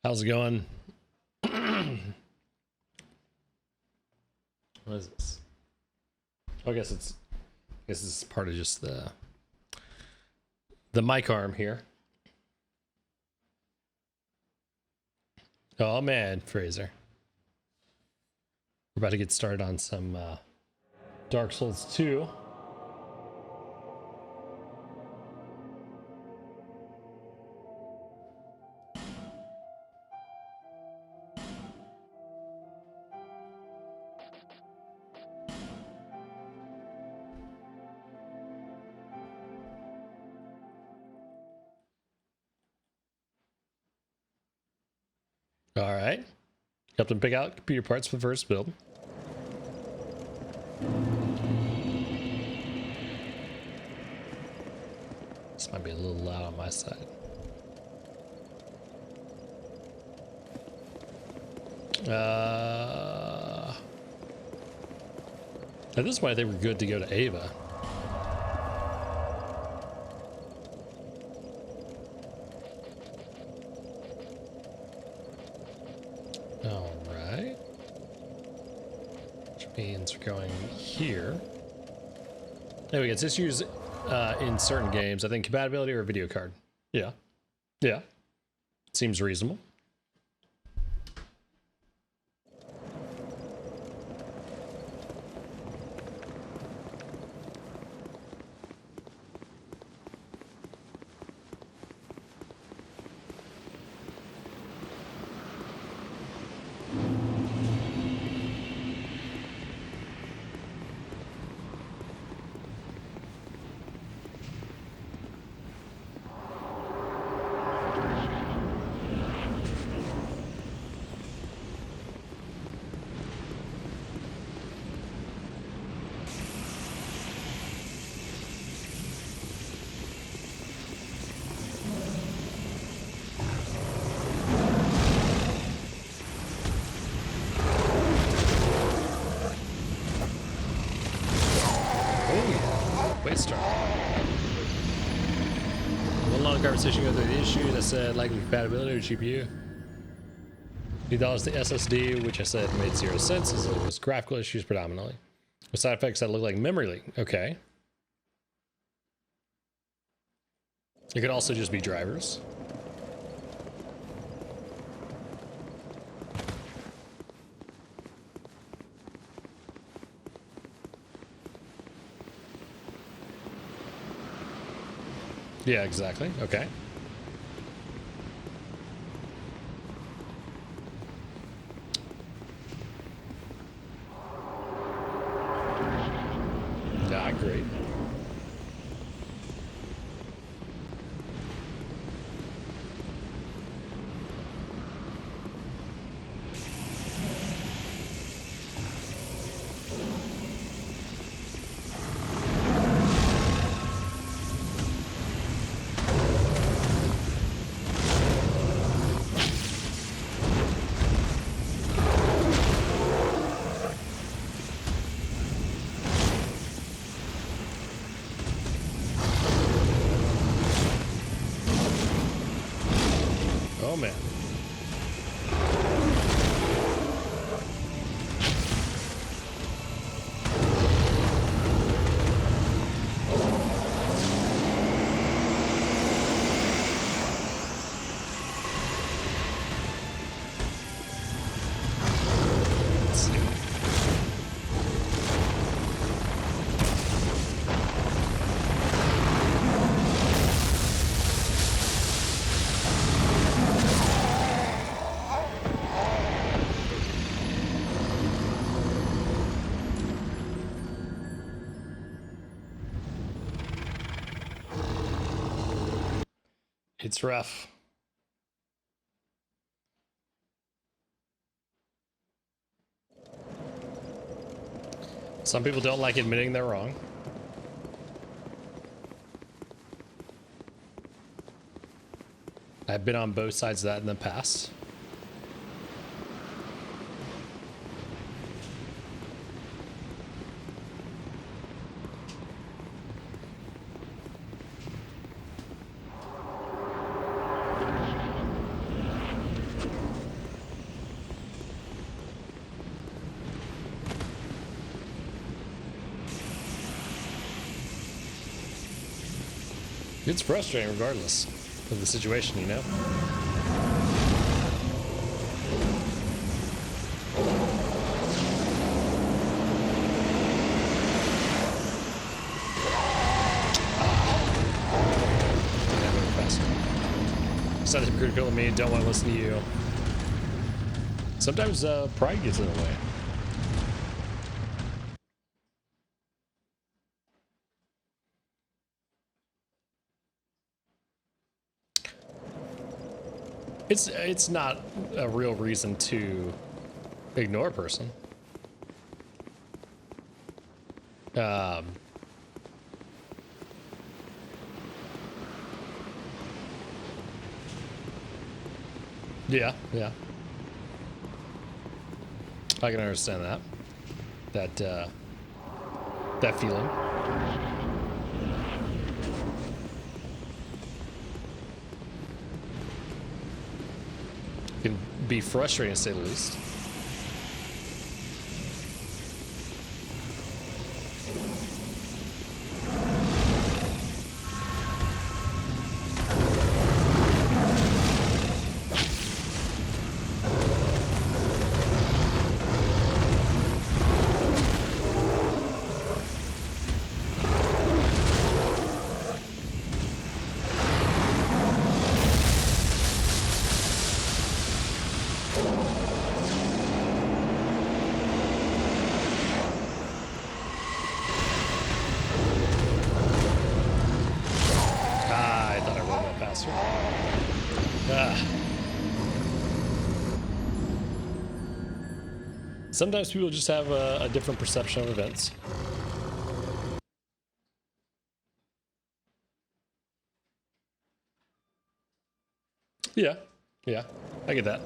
How's it going? What is this? Oh, I guess this is part of just the mic arm here. Oh man, Fraser. We're about to get started on some Dark Souls 2. All right. Help them pick out computer parts for the first build. This might be a little loud on my side. At this point, I think we're good to go to Aava. All right. Which means we're going here. There we go. It's just used in certain games. I think compatibility or a video card. Yeah. Yeah. Seems reasonable. Conversation go through the issue that said likely compatibility with GPU. $2 the SSD, which I said made 0 sense as it was graphical issues predominantly. With side effects that look like memory leak. Okay. It could also just be drivers. Yeah, exactly. Okay. Yeah, great. Oh man. It's rough. Some people don't like admitting they're wrong. I've been on both sides of that in the past. It's frustrating regardless of the situation, you know? Sounds critical of me, don't want to listen to you. Sometimes pride gets in the way. It's not a real reason to ignore a person. Yeah, yeah. I can understand that feeling. It can be frustrating to say the least. Sometimes people just have a different perception of events. Yeah, yeah, I get that.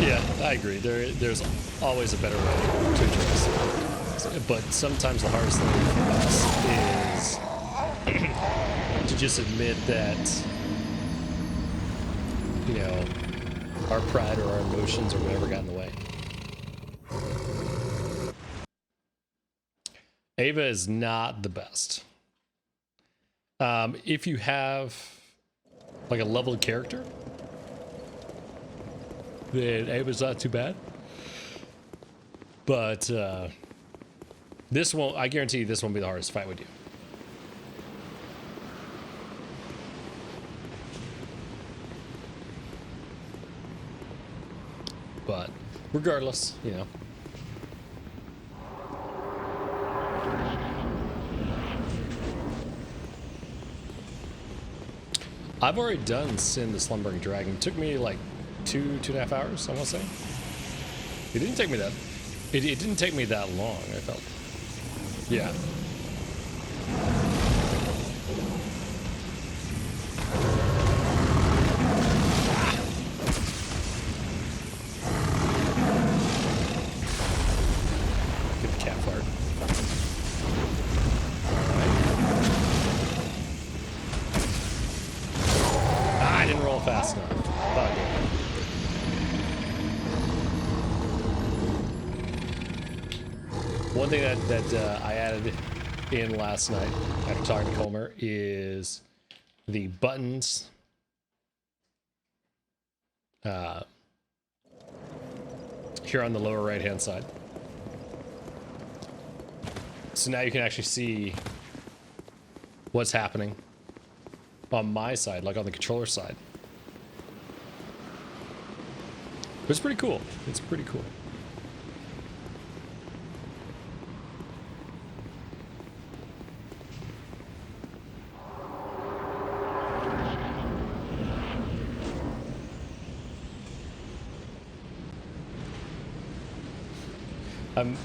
Yeah, I agree. There's always a better way to address it. But sometimes the hardest thing for us is to just admit that, you know, our pride or our emotions or whatever got in the way. Aava is not the best. If you have like a leveled character, then Aava's not too bad. But this won't, I guarantee you this won't be the hardest fight with you. But regardless, you know. I've already done Sin the Slumbering Dragon. It took me like 2.5 hours, I want to say. It didn't take me that. It didn't take me that long, I felt. Yeah. Get the cat fart. I didn't roll fast enough. Thought I did. One thing that I added in last night after talking to Comer is the buttons here on the lower right hand side. So now you can actually see what's happening on my side, like on the controller side. It's pretty cool. It's pretty cool. I'm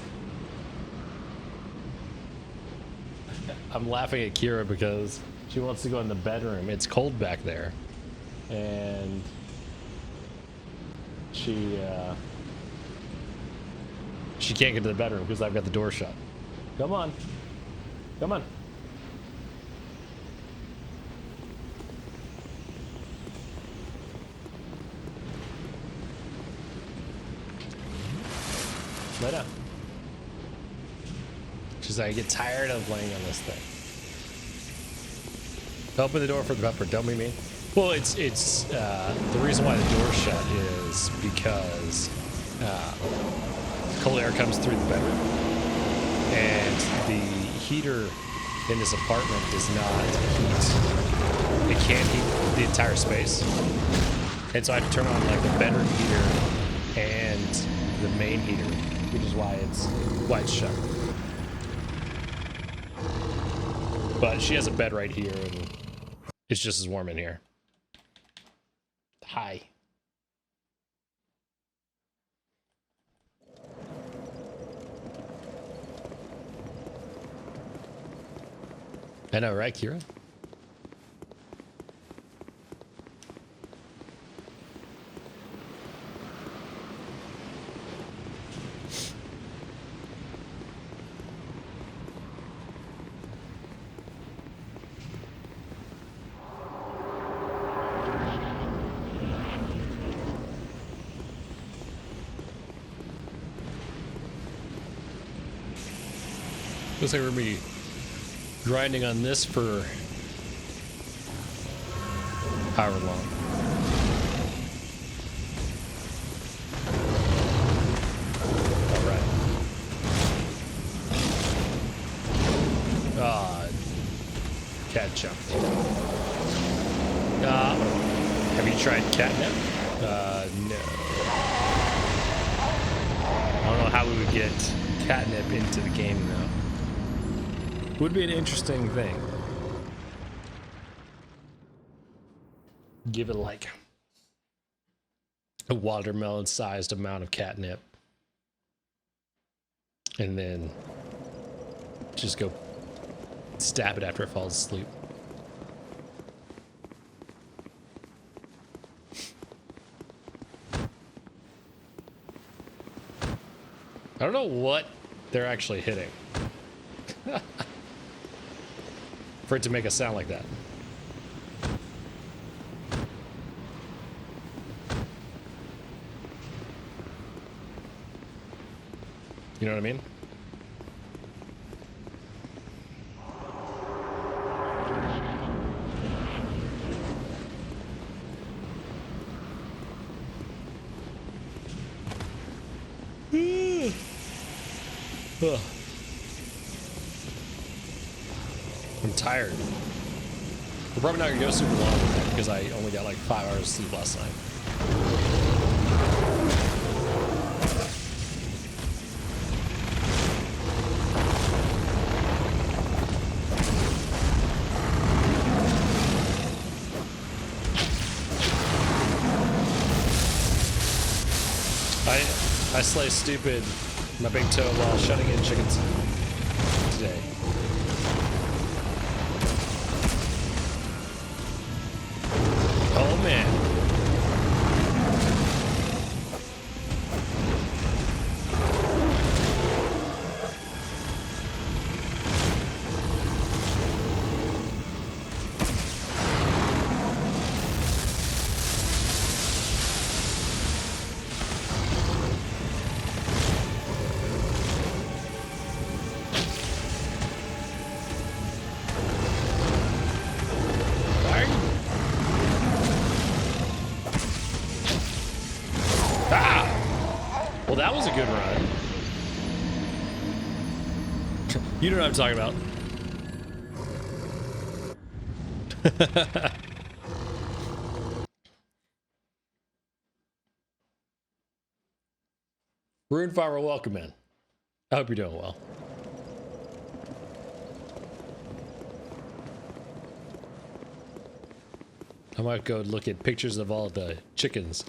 laughing at Kira because she wants to go in the bedroom. It's cold back there, and she can't get to the bedroom because I've got the door shut. Come on, come on. Lay down. She's like, I get tired of laying on this thing. Open the door for the pepper. Don't be mean. Well, it's the reason why the door's shut is because cold air comes through the bedroom, and the heater in this apartment does not heat. It can't heat the entire space, and so I have to turn on like the bedroom heater and the main heater, which is why it's shut. But she has a bed right here, and it's just as warm in here. Hi. I know, right, Kira? Looks like we're gonna be grinding on this for however long. All right. Ah, cat jumped. Have you tried catnip? No. I don't know how we would get catnip into the game though. Would be an interesting thing. Give it like a watermelon-sized amount of catnip, and then just go stab it after it falls asleep. I don't know what they're actually hitting for it to make a sound like that. You know what I mean? Ugh. I'm tired. We're probably not gonna go super long with that because I only got like 5 hours of sleep last night. I slay stupid my big toe while shutting in chickens today. Oh man. That was a good run. You know what I'm talking about. Rune Farmer, welcome in. I hope you're doing well. I might go look at pictures of all the chickens.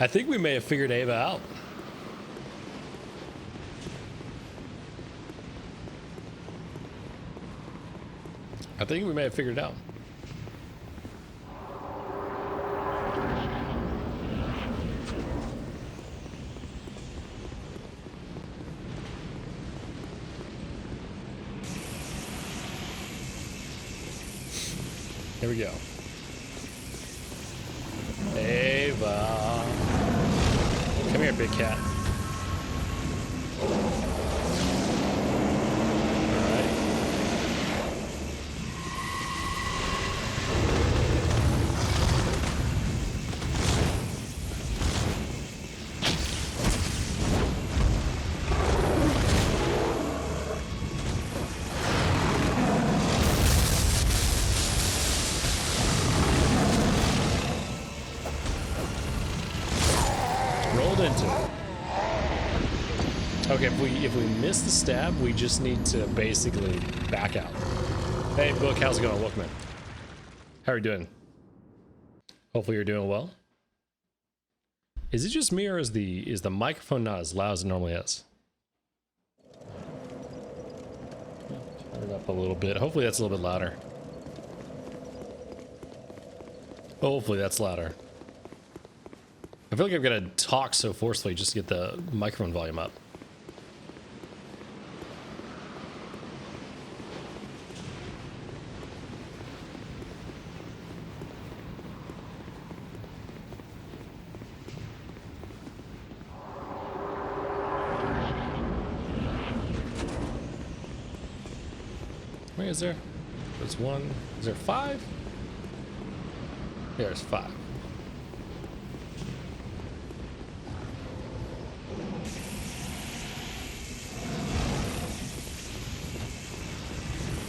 I think we may have figured Aava out. I think we may have figured it out. Here we go. Aava. Come here, big cat. Into it. Okay, if we miss the stab, we just need to basically back out. Hey, Book, how's it going? Welcome in. How are you doing? Hopefully you're doing well. Is it just me, or is the microphone not as loud as it normally is? Turn it up a little bit. Hopefully that's a little bit louder. Hopefully that's louder. I feel like I've got to talk so forcefully just to get the microphone volume up. Wait, is there? There's one. Is there 5? There's 5.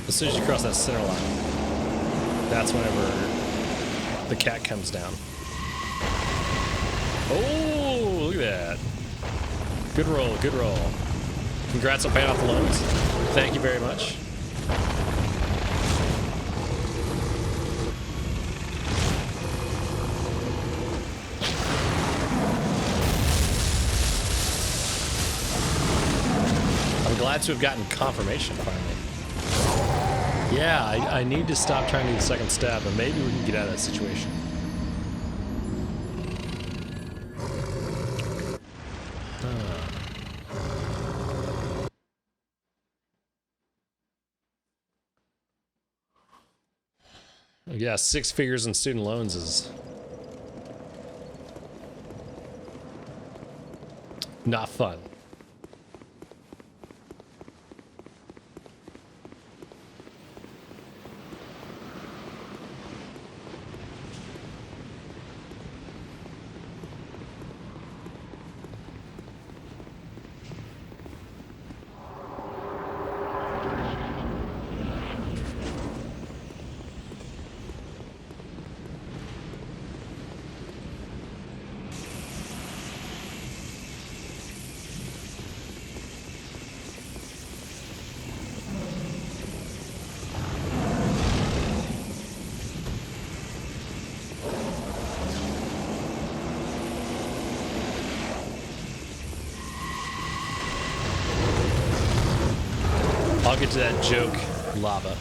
As soon as you cross that center line, that's whenever the cat comes down. Oh, look at that. Good roll, good roll. Congrats on paying off the loans. Thank you very much. I'm glad to have gotten confirmation finally. Yeah, I need to stop trying to do the second stab, but maybe we can get out of that situation. Yeah, 6 figures in student loans is not fun. I'll get to that joke, lava.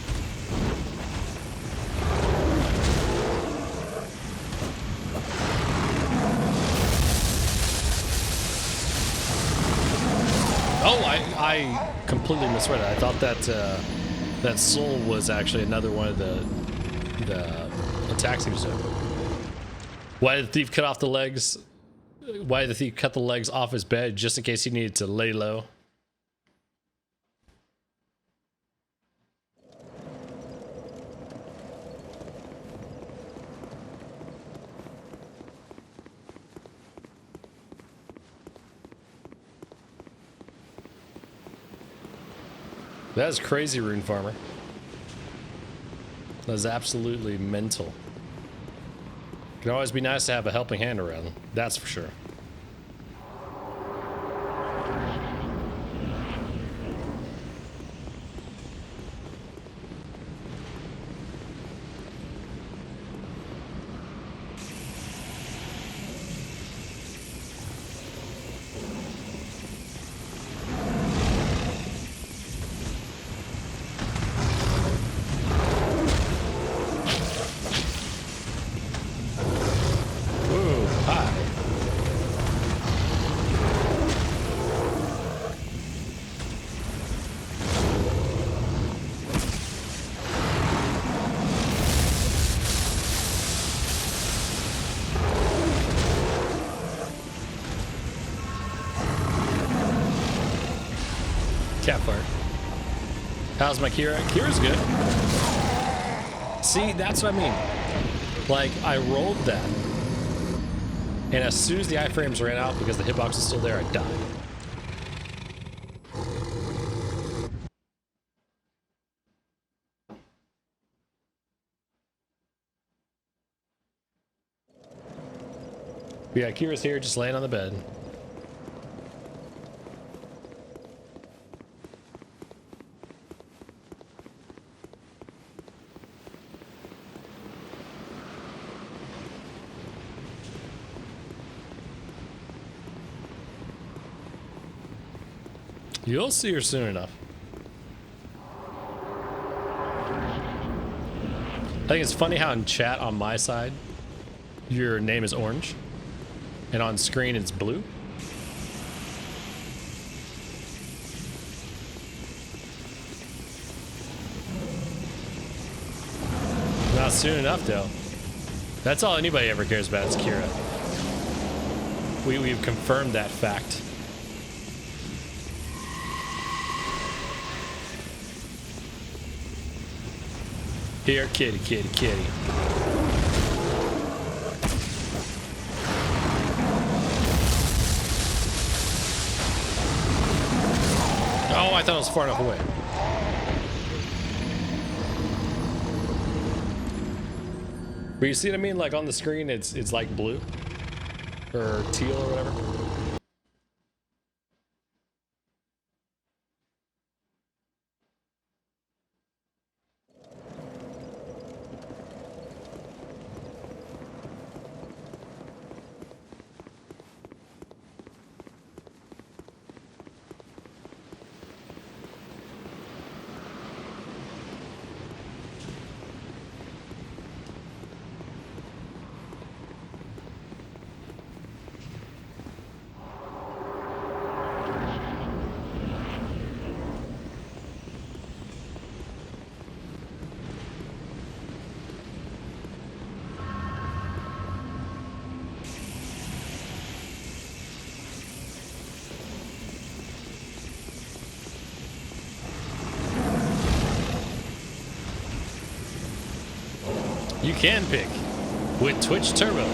Oh, I completely misread it. I thought that that soul was actually another one of the attacks he was doing. Why did the thief cut off the legs? Why did the thief cut the legs off his bed just in case he needed to lay low? That is crazy, Rune Farmer. That is absolutely mental. It can always be nice to have a helping hand around, that's for sure. cat fart. How's my Kira? Kira's good. See, that's what I mean. Like, I rolled that. And as soon as the iframes ran out because the hitbox is still there, I died. But yeah, Kira's here, just laying on the bed. You'll see her soon enough. I think it's funny how in chat on my side, your name is orange, and on screen it's blue. Not soon enough, though. That's all anybody ever cares about is Kira. We've confirmed that fact. Here, kitty, kitty, kitty. Oh, I thought it was far enough away. But you see what I mean? Like on the screen, it's like blue or teal or whatever. You can pick with Twitch Turbo.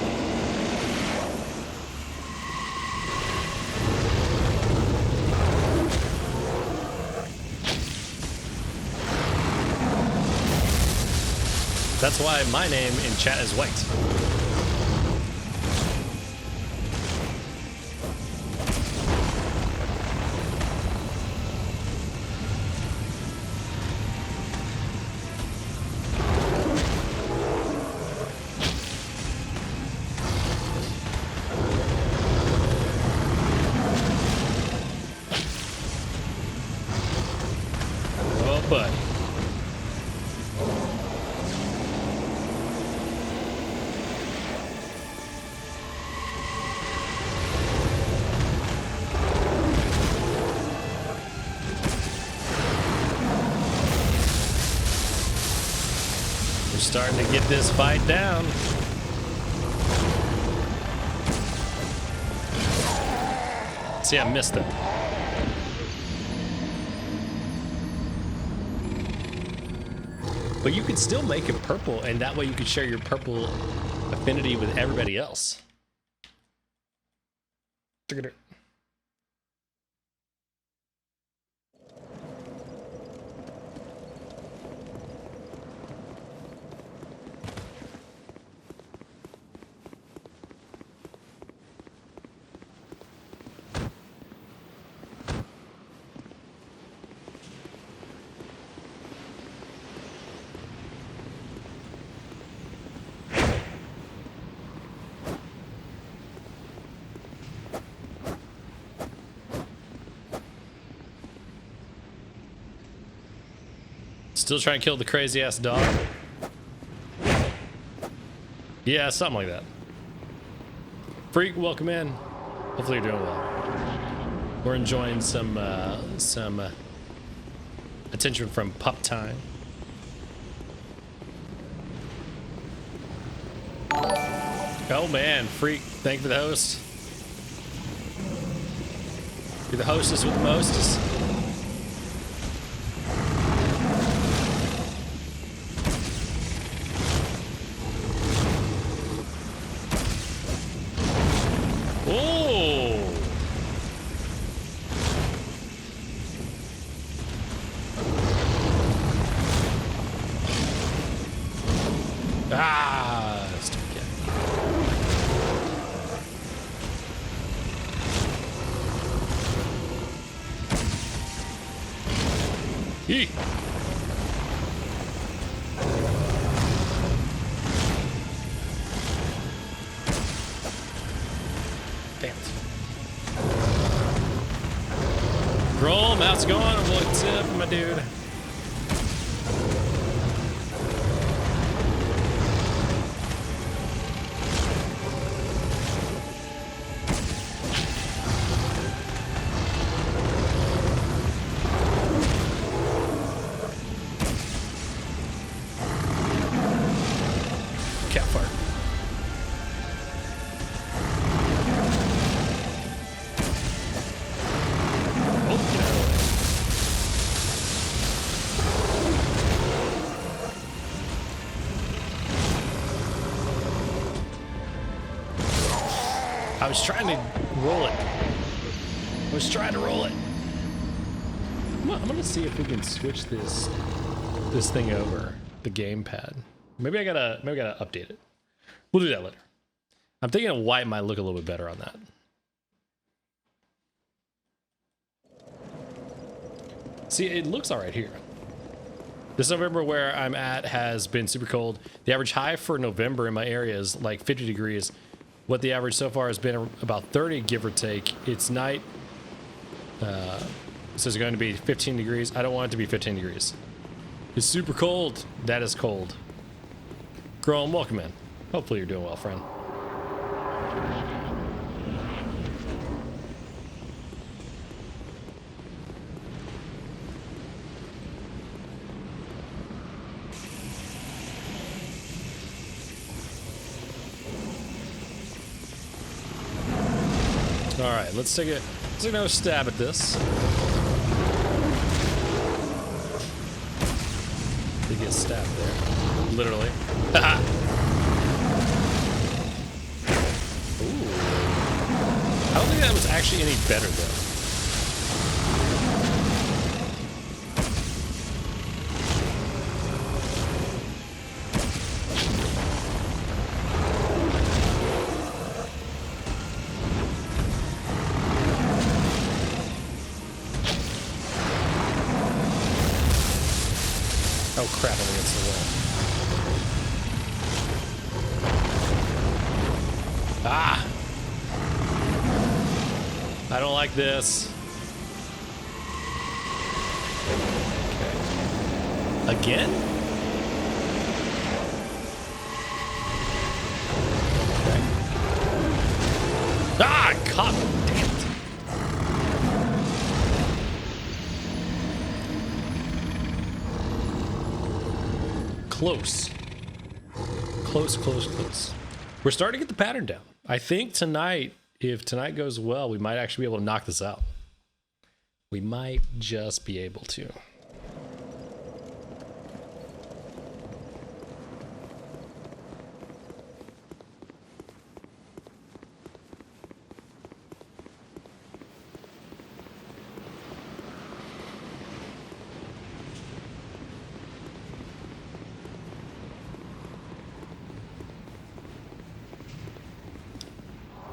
That's why my name in chat is white. Starting to get this fight down. See, I missed it. But you could still make it purple, and that way you could share your purple affinity with everybody else. Still trying to kill the crazy ass dog? Yeah, something like that. Freak, welcome in. Hopefully you're doing well. We're enjoying some attention from Pup Time. Oh man, Freak, thank you for the host. You're the hostess with the mostest. Ah, stupid cat. Eee. Damn it. Grom, how's it going? I'm like tip, my dude. Cat fart. Oh, get out of the way. I was trying to roll it. I was trying to roll it. I'm gonna see if we can switch this thing over, the gamepad. Maybe I gotta update it. We'll do that later. I'm thinking a white might look a little bit better on that. See, it looks all right here. This November where I'm at has been super cold. The average high for November in my area is like 50 degrees. What the average so far has been about 30, give or take. It's night. So it's going to be 15 degrees. I don't want it to be 15 degrees. It's super cold. That is cold. Grom, welcome in. Hopefully you're doing well, friend. All right, let's take another stab at this. They get stabbed there, literally. Ooh. I don't think that was actually any better though. Oh crap, I'm against the wall. Ah! I don't like this. Okay. Again? Okay. Ah! Caught me. Damn it. Close. Close, close, close. We're starting to get the pattern down. I think tonight, if tonight goes well, we might actually be able to knock this out. We might just be able to.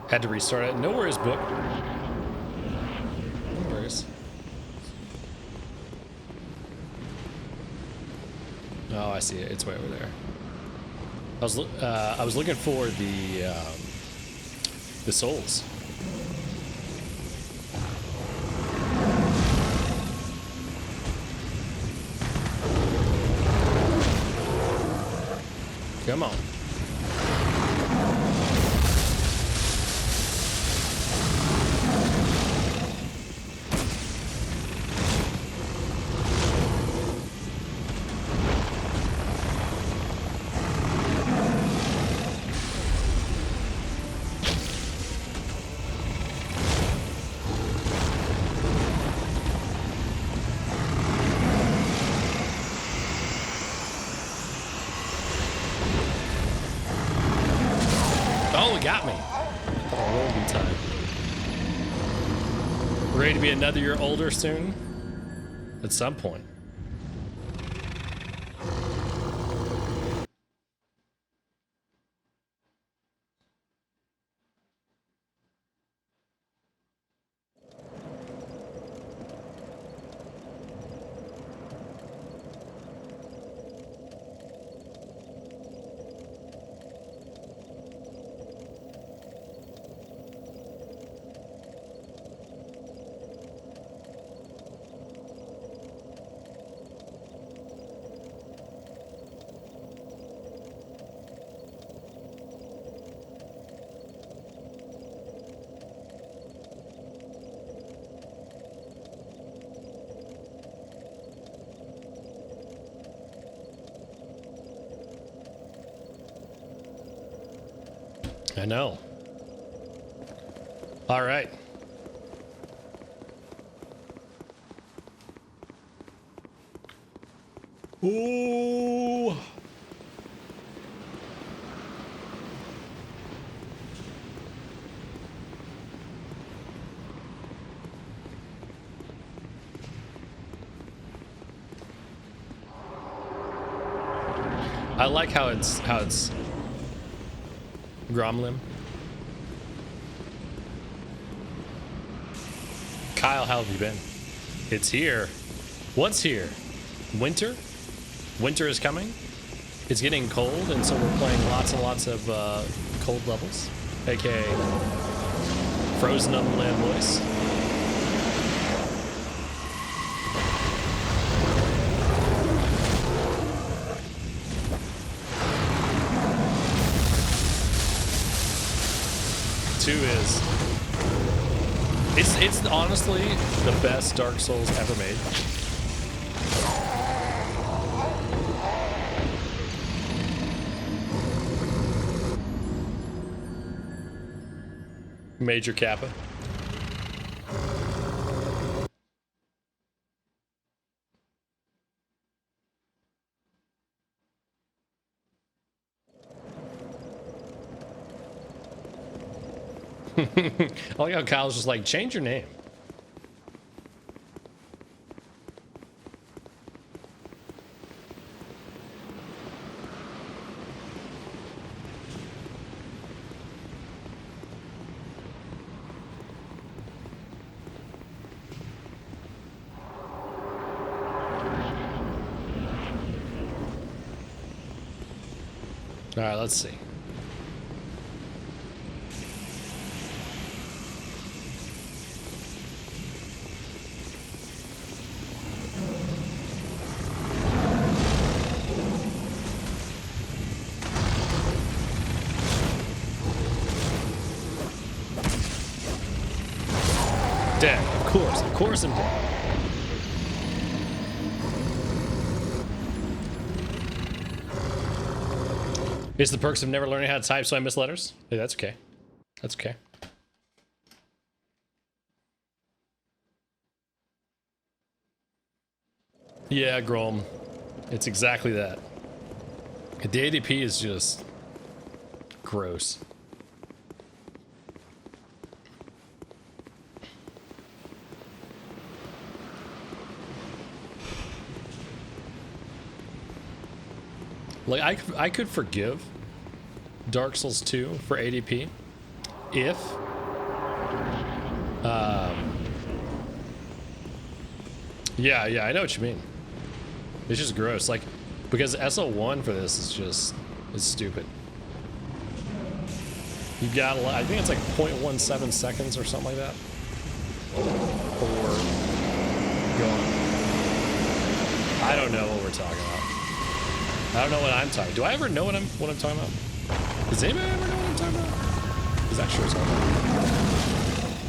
Had to restart it. No worries, book. No worries. Oh, I see it. It's way over there. I was looking for the souls. Come on. Oh, it got me. I thought I rolled in time. Ready to be another year older soon? At some point. I know. All right. Ooh. I like how it's Gromlin. Kyle, how have you been? It's here. What's here? Winter? Winter is coming. It's getting cold, and so we're playing lots and lots of cold levels, aka Frozen on the Land Voice. Two is it's honestly the best Dark Souls ever made. Major Kappa. Oh yeah, Kyle's just like, change your name. All right, let's see. Dead, of course I'm dead. It's the perks of never learning how to type, so I miss letters. Hey, that's okay. That's okay. Yeah, Grom. It's exactly that. The ADP is just gross. Like, I could forgive Dark Souls 2 for ADP if yeah, I know what you mean. It's just gross, like, because SL1 for this is just, it's stupid. You got, I think it's like 0.17 seconds or something like that for going. I don't know what we're talking about. I don't know what I'm talking. Do I ever know what I'm talking about? Does anybody ever know what I'm talking about? Because that sure is all.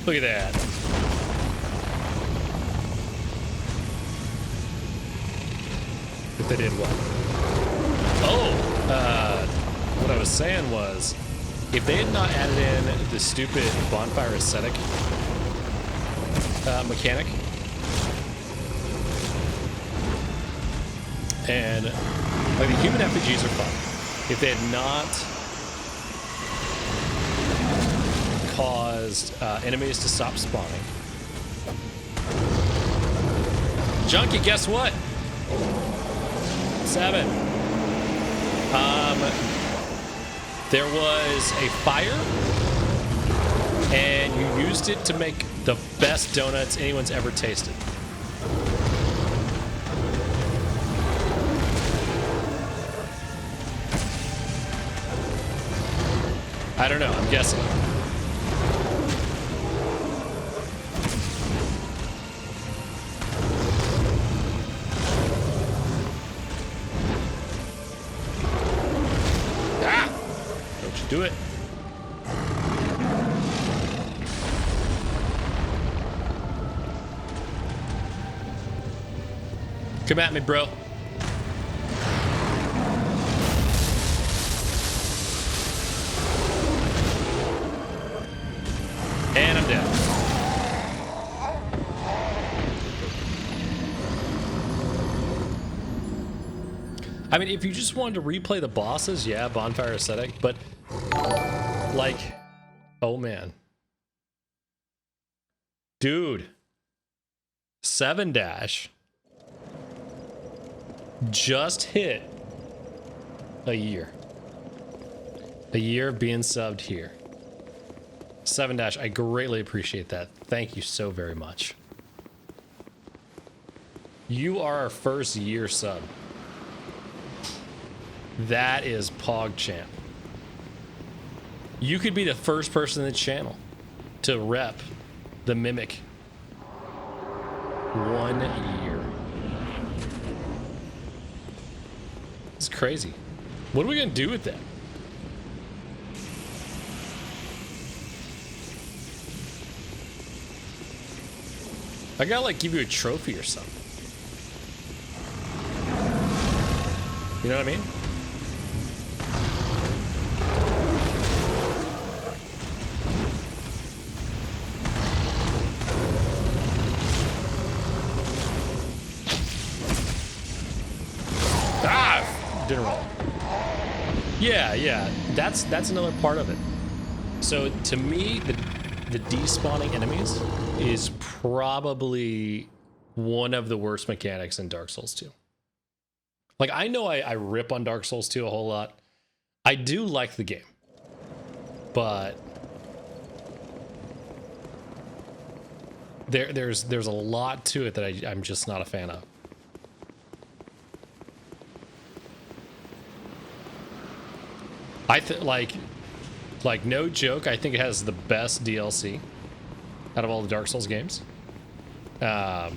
Look at that. If they did what? Oh, what I was saying was, if they had not added in the stupid bonfire aesthetic mechanic, and like the human effigies are fun. If they had not caused enemies to stop spawning. Junkie, guess what? 7. There was a fire, and you used it to make the best donuts anyone's ever tasted. I don't know, I'm guessing. Ah! Don't you do it. Come at me, bro. I mean, if you just wanted to replay the bosses, yeah, bonfire aesthetic, but like, oh man. Dude, 7- just hit a year. A year of being subbed here. 7- I greatly appreciate that. Thank you so very much. You are our first year sub. That is PogChamp. You could be the first person in the channel to rep the Mimic. 1 year. It's crazy. What are we gonna do with that? I gotta like give you a trophy or something. You know what I mean? Ah! Didn't roll. Yeah. That's another part of it. So to me, the despawning enemies is probably one of the worst mechanics in Dark Souls 2. Like, I know I rip on Dark Souls 2 a whole lot. I do like the game. But there's a lot to it that I'm just not a fan of. I like no joke, I think it has the best DLC out of all the Dark Souls games. I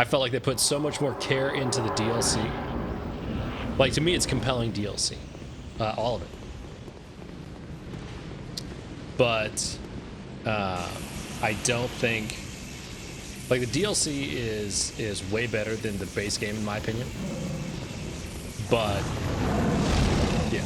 felt like they put so much more care into the DLC. Like, to me, it's compelling DLC. All of it. But I don't think... Like, the DLC is way better than the base game, in my opinion. But, yeah.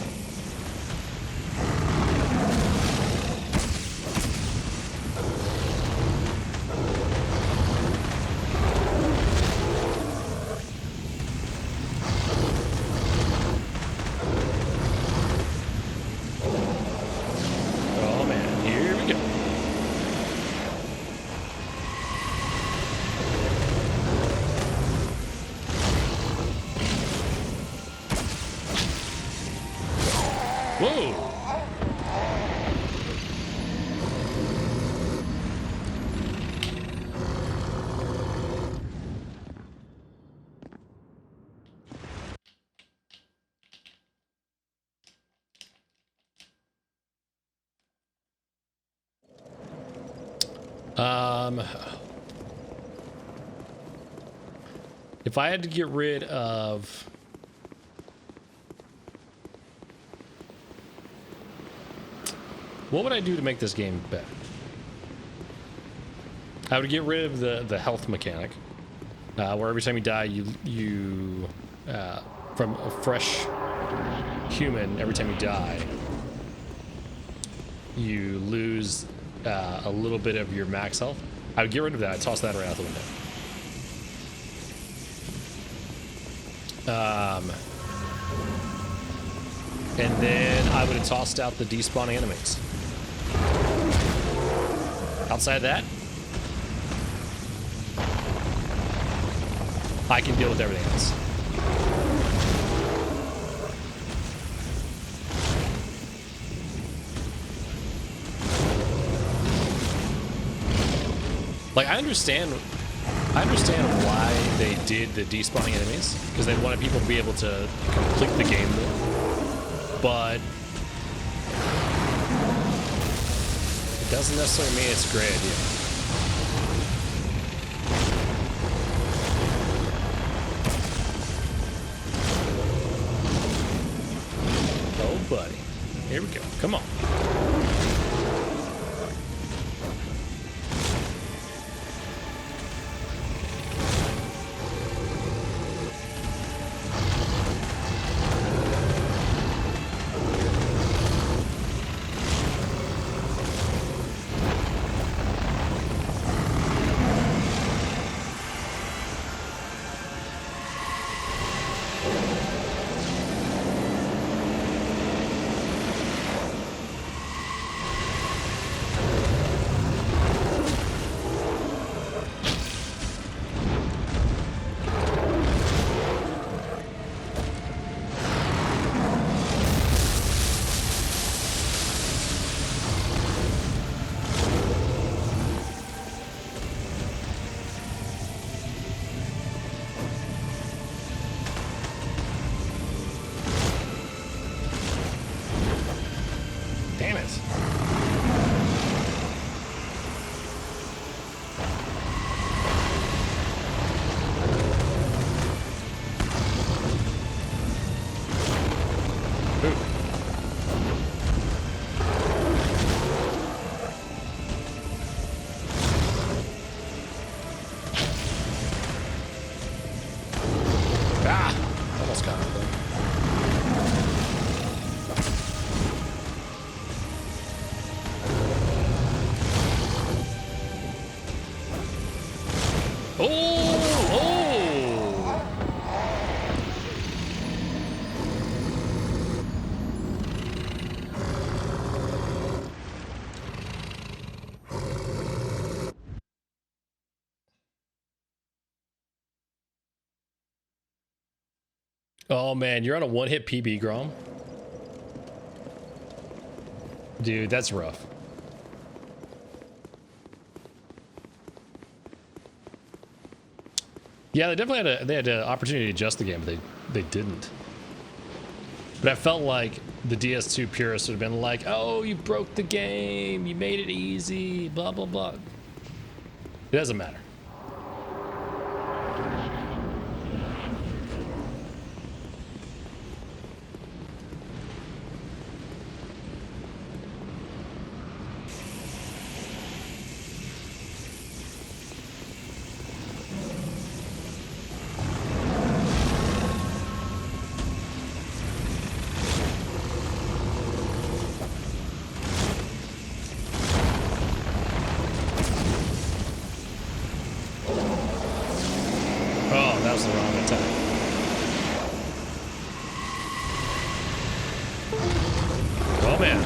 If I had to get rid of... What would I do to make this game better? I would get rid of the health mechanic, where every time you die, you from a fresh human, every time you die, you lose a little bit of your max health. I would get rid of that. I'd toss that right out the window. And then I would have tossed out the despawning enemies. Outside of that, I can deal with everything else. Like, I understand why they did the despawning enemies, because they wanted people to be able to complete the game more. But it doesn't necessarily mean it's a great idea. Oh, buddy. Here we go. Come on. Oh! Oh man, you're on a one-hit PB, Grom. Dude, that's rough. Yeah, they definitely had an opportunity to adjust the game, but they didn't. But I felt like the DS2 purists would have been like, "Oh, you broke the game. You made it easy. Blah blah blah." It doesn't matter. Oh, that was the wrong attack. Oh man.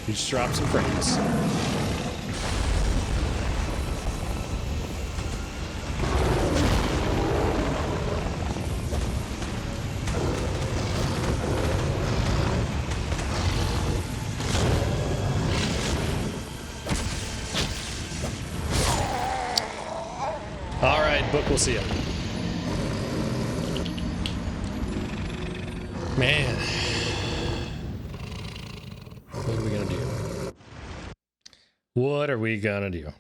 You just dropped some frames. All right, Book, we'll see you. Man. What are we gonna do? What are we gonna do?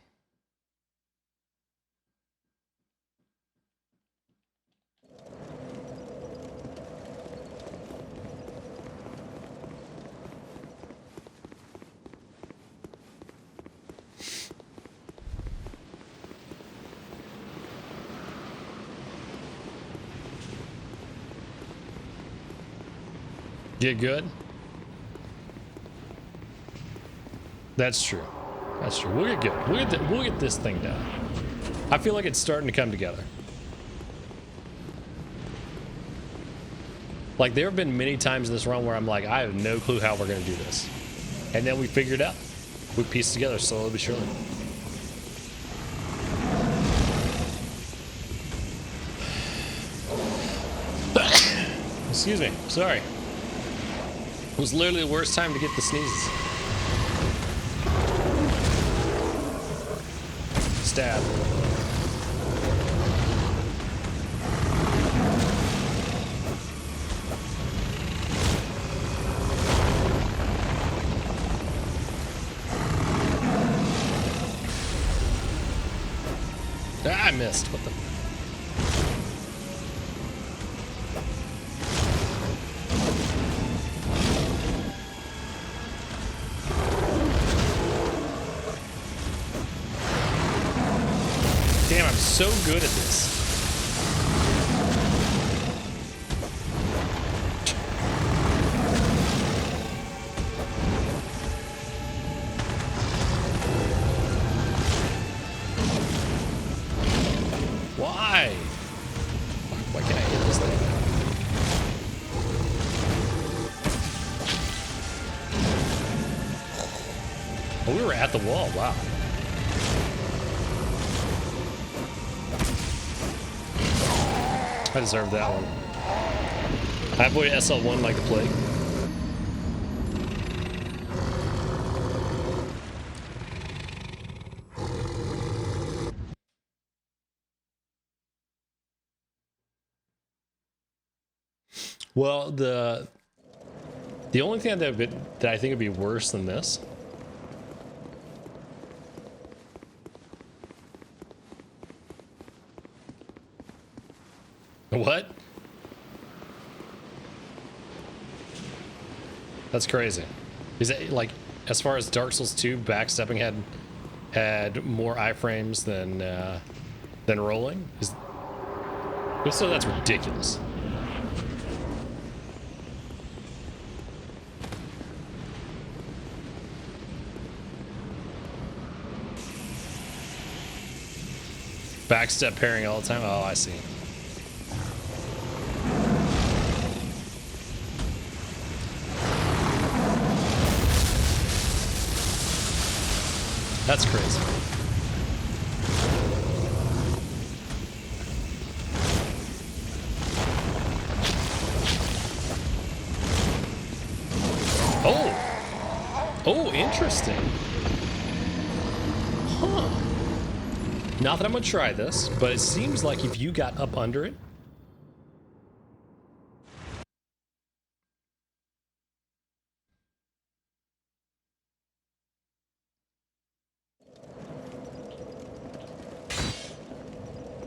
Get good? That's true. That's true. We'll get good. We'll get this thing done. I feel like it's starting to come together. Like, there have been many times in this run where I'm like, I have no clue how we're going to do this. And then we figured it out. We pieced together slowly but surely. Excuse me. Sorry. It was literally the worst time to get the sneezes. Stab. Ah, I missed. What the? Damn, I'm so good at this. Why? Why can't I hit this thing? Oh, we were at the wall. Wow. I deserved that one. I avoided SL1 like the plague. Well, the only thing that I think would be worse than this. What? That's crazy. Is it like, as far as Dark Souls 2, backstepping had more iframes than rolling? If so, that's ridiculous. Backstep pairing all the time. Oh, I see. That's crazy. Oh, interesting. Huh. Not that I'm gonna try this, but it seems like if you got up under it.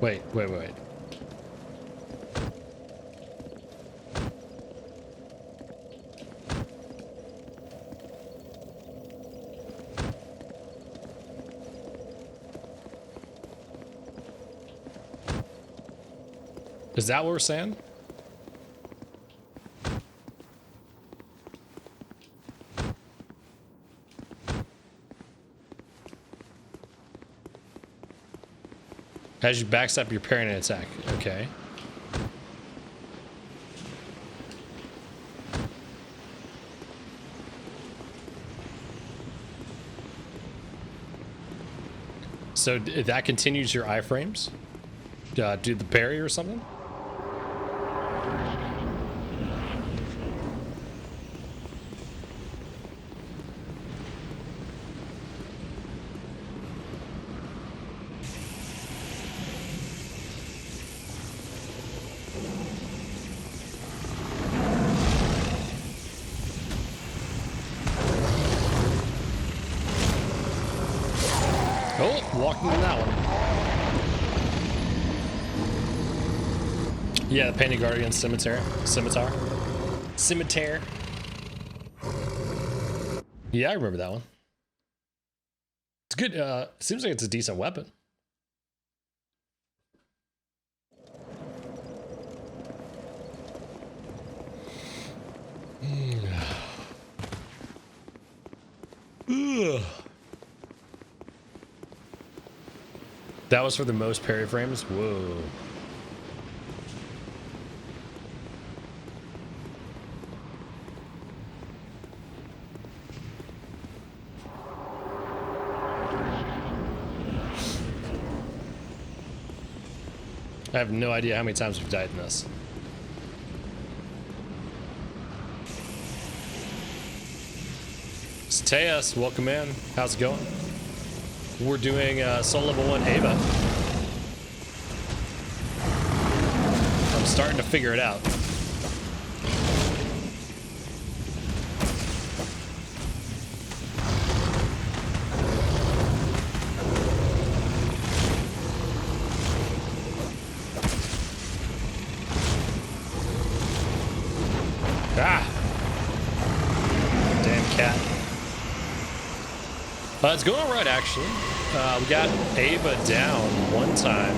Wait. Is that what we're saying? As you backstep, you're parrying an attack. Okay. So that continues your iframes? Do the parry or something? Walking in that one. Yeah, the Painted Guardian Scimitar. Yeah, I remember that one. It's good. Seems like it's a decent weapon. That was for the most parry frames? Whoa. I have no idea how many times we've died in this. Tejas, welcome in. How's it going? We're doing Soul Level 1 Aava. I'm starting to figure it out. Ah! Damn cat. It's going all right, actually. We got Aava down one time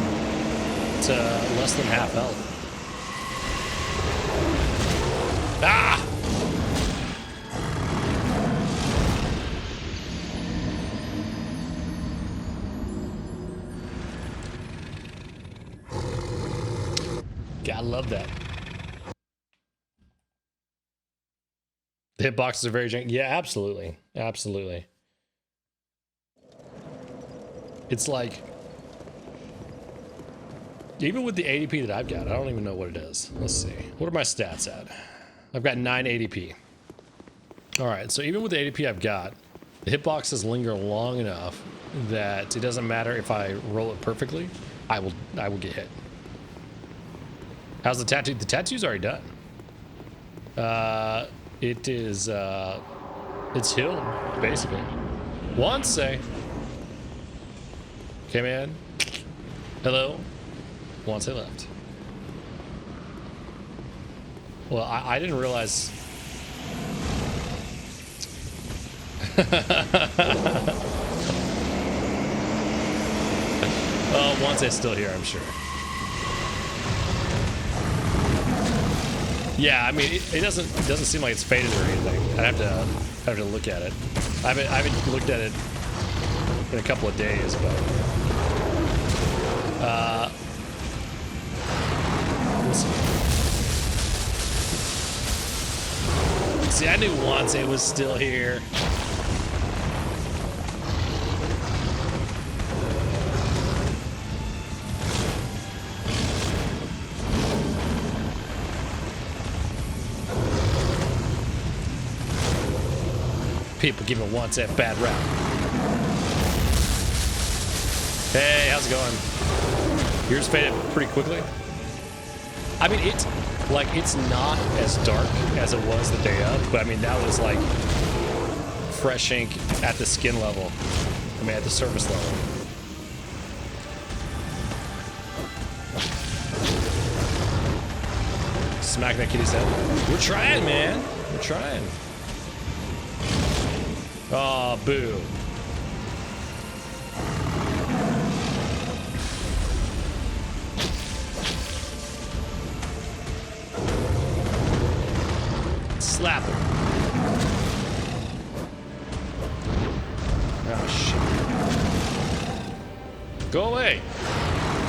to less than half health. Ah! Gotta love that. The hitboxes are very janky. Yeah, absolutely. Absolutely. It's like, even with the ADP that I've got, I don't even know what it is. Let's see. What are my stats at? I've got 9 ADP. All right, so even with the ADP I've got, the hitboxes linger long enough that it doesn't matter if I roll it perfectly, I will get hit. How's the tattoo? The tattoo's already done. It is, it's healed, basically. Once, say. Came in. Hello. Once I left. Well, I didn't realize. Oh, once it's still here, I'm sure. Yeah, I mean, it doesn't seem like it's faded or anything. I'd have to look at it. I haven't looked at it in a couple of days, but Listen. See, I knew Wanze was still here. People giving Wanze a bad rap. Hey, how's it going? Yours faded pretty quickly. I mean, it's not as dark as it was the day of, but I mean, that was like fresh ink at the skin level. I mean, at the surface level. Smack that kitty's head. We're trying, man. We're trying. Oh, boo. Slap him. Oh, shit. Go away.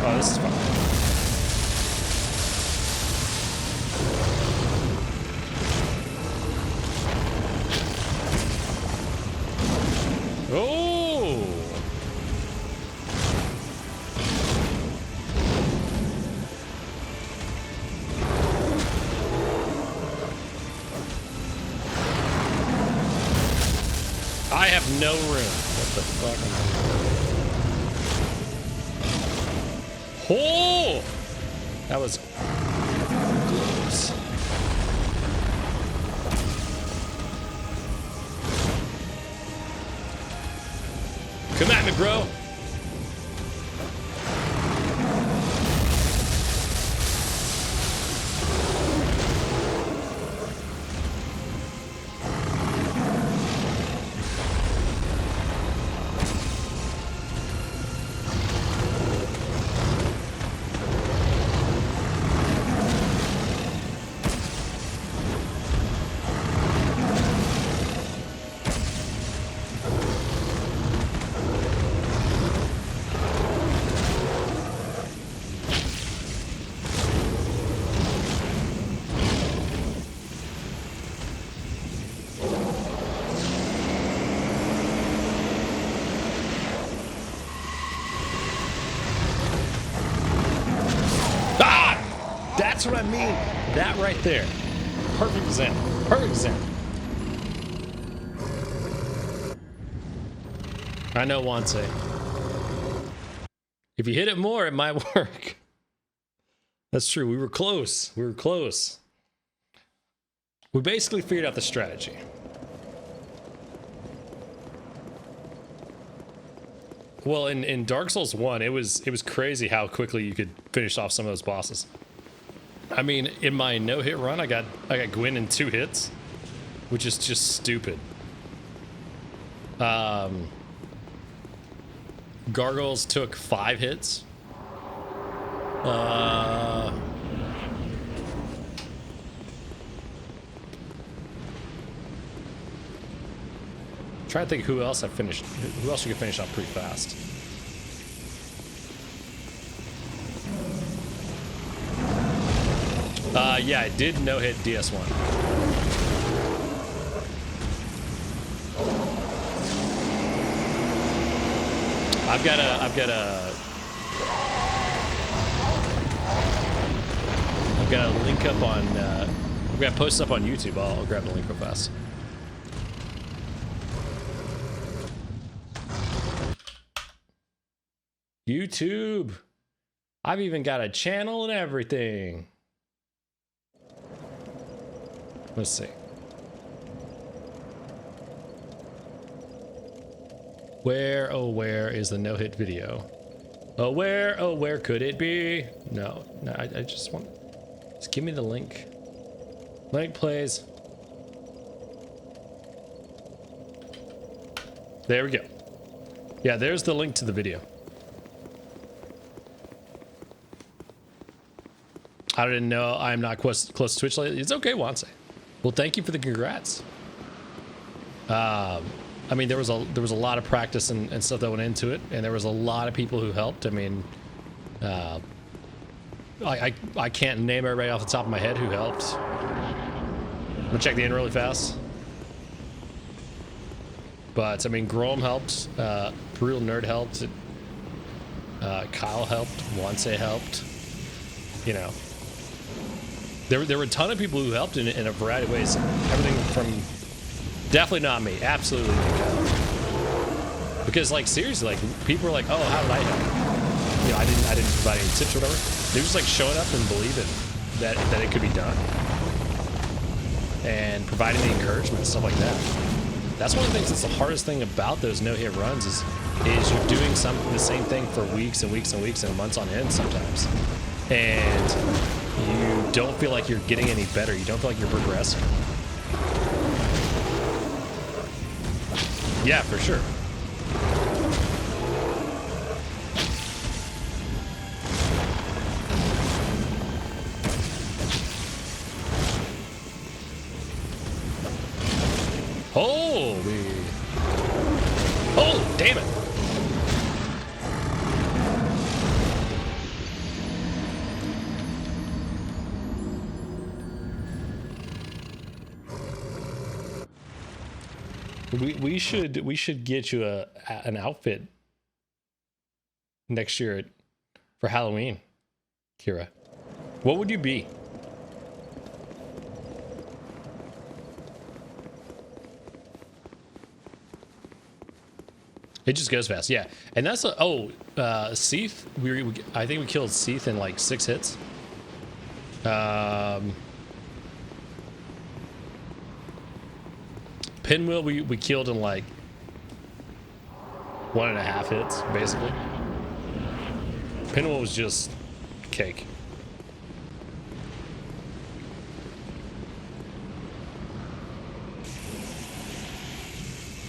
Oh, this is fun. Oh! I have no room. What the fuck? Oh! That was close. Come at me, bro. That's what I mean. That right there. Perfect example. Perfect example. I know Wanze. If you hit it more, it might work. That's true. We were close. We were close. We basically figured out the strategy. Well, in Dark Souls 1, it was crazy how quickly you could finish off some of those bosses. I mean, in my no-hit run, I got Gwyn in 2 hits, which is just stupid. Gargoyles took 5 hits. Trying to think who else I finished. Who else you could finish off pretty fast. Yeah, I did no-hit DS1. I've got a link up on, I've got to post up on YouTube. I'll grab the link real fast. YouTube. I've even got a channel and everything. Let's see. Where, oh, where is the no-hit video? Oh, where could it be? No, I just want... Just give me the link. Link, please. There we go. Yeah, there's the link to the video. I didn't know I'm not close to Twitch lately. It's okay, Wanze. Well, thank you for the congrats. I mean, there was a lot of practice and stuff that went into it, and there was a lot of people who helped. I mean, I can't name everybody off the top of my head who helped. I'm gonna check the end really fast. But I mean, Grom helped. Brutal Nerd helped. Kyle helped. Wanse helped. You know, there were a ton of people who helped in a variety of ways. Everything from definitely not me, absolutely not Kyle. Because like seriously, like people are like, oh, how did I help? You know, I didn't provide any tips or whatever. They're just like showing up and believing that it could be done, and providing the encouragement, stuff like that. That's one of the things that's the hardest thing about those no-hit runs is you're doing the same thing for weeks and weeks and weeks and months on end sometimes, and you don't feel like you're getting any better. You don't feel like you're progressing. Yeah, for sure. Holy! Oh, damn it! We should get you an outfit next year for Halloween, Kira. What would you be? It just goes fast, yeah. And that's Seath. I think we killed Seath in like 6 hits. Pinwheel we killed in like 1.5 hits, basically. Pinwheel was just cake.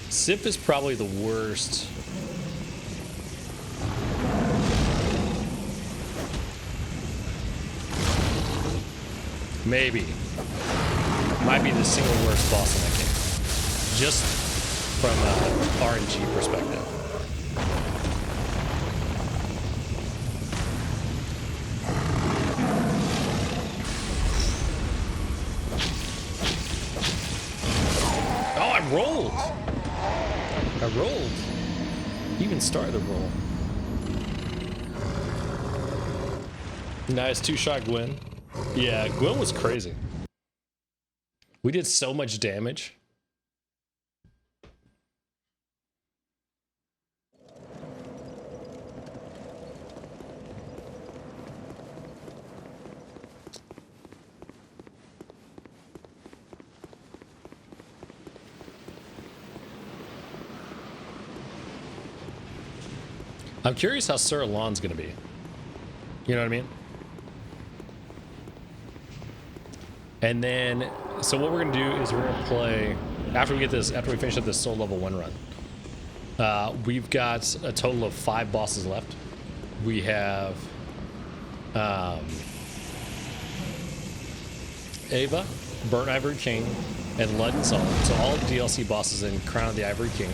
Sif is probably the worst. Maybe. Might be the single worst boss in that game. Just from an RNG perspective. Oh, I rolled! I rolled. Even started to roll. Nice 2-shot Gwen. Yeah, Gwen was crazy. We did so much damage. I'm curious how SL1's gonna be. You know what I mean? And then, so what we're gonna do is we're gonna play after we finish up this Soul Level 1 run. We've got a total of 5 bosses left. We have Aava, Burnt Ivory King, and Lud and Salt. So all DLC bosses in Crown of the Ivory King.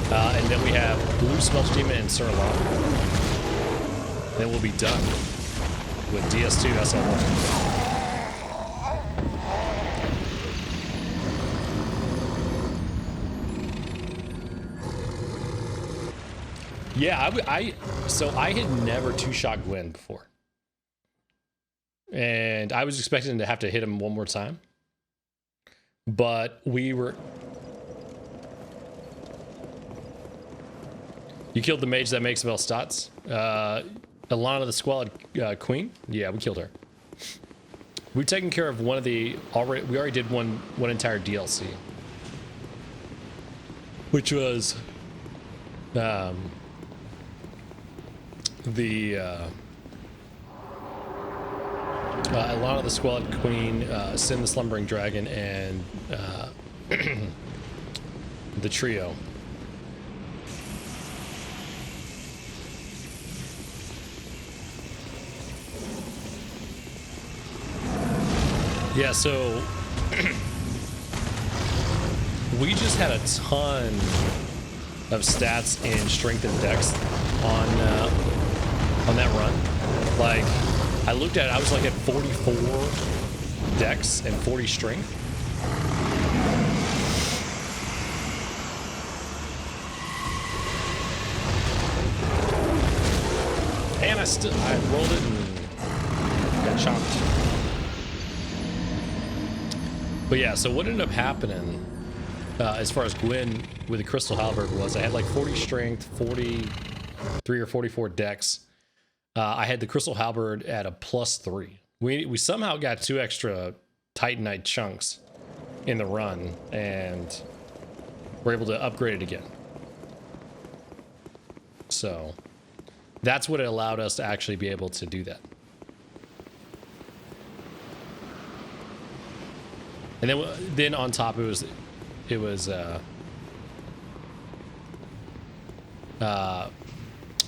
And then we have Blue Smelch Demon and SL1. Then we'll be done with DS2 SL1. Yeah, so I had never 2-shot Gwen before. And I was expecting to have to hit him one more time. But we were... You killed the mage that makes Vel stats. Alana the Squalid Queen. Yeah, we killed her. We've taken care of one of the we already did one entire DLC, which was the Alana the Squalid Queen, Sin the Slumbering Dragon, and the trio. Yeah, so we just had a ton of stats in strength and dex on that run. Like, I looked at it, I was like at 44 dex and 40 strength. And I rolled it and got chopped. But yeah, so what ended up happening as far as Gwen with the Crystal Halberd was I had like 40 strength, 43 or 44 dex. I had the Crystal Halberd at a +3. We somehow got 2 extra Titanite chunks in the run and we're able to upgrade it again. So that's what it allowed us to actually be able to do that. And then on top and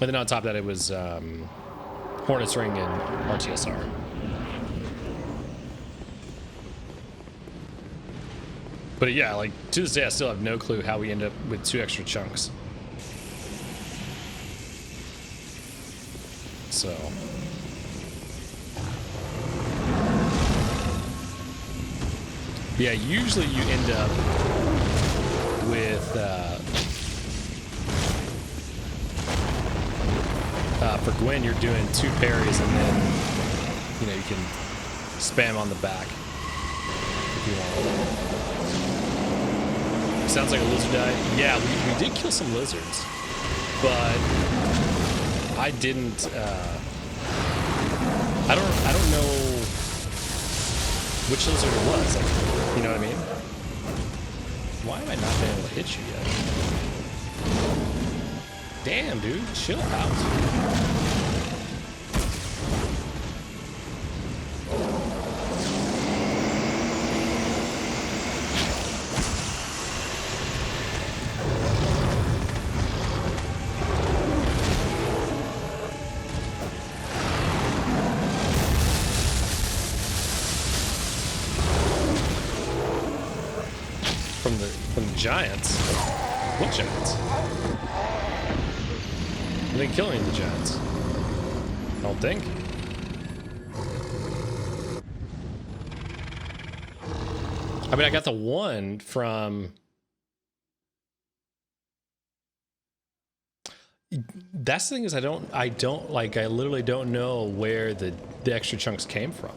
then on top of that it was Hornet's Ring and RTSR. But yeah, like to this day I still have no clue how we end up with 2 extra chunks. So yeah, usually you end up with for Gwen you're doing 2 parries and then you know you can spam on the back if you want. Sounds like a lizard died. Yeah, we did kill some lizards, but I didn't I don't know which lizard it was, like, you know what I mean? Why am I not being able to hit you yet? Damn, dude, chill out. From the giants? What giants? I didn't kill any of the giants. I don't think. I mean, I got the one from... That's the thing is I literally don't know where the extra chunks came from.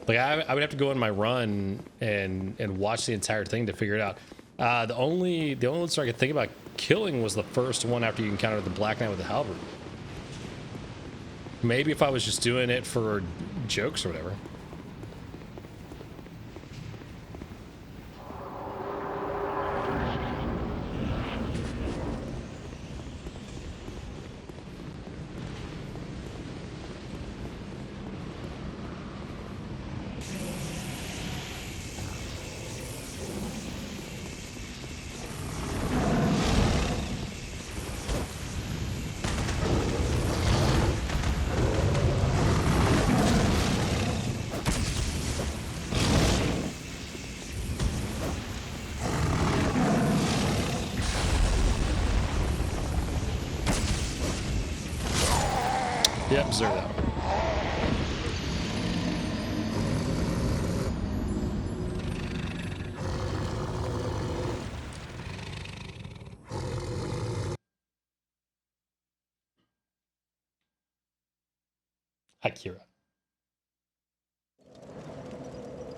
Like I would have to go on my run and watch the entire thing to figure it out. The only lizard I could think about killing was the first one after you encountered the Black Knight with the halberd. Maybe if I was just doing it for jokes or whatever. Yep, observe that one. Hi, Kira.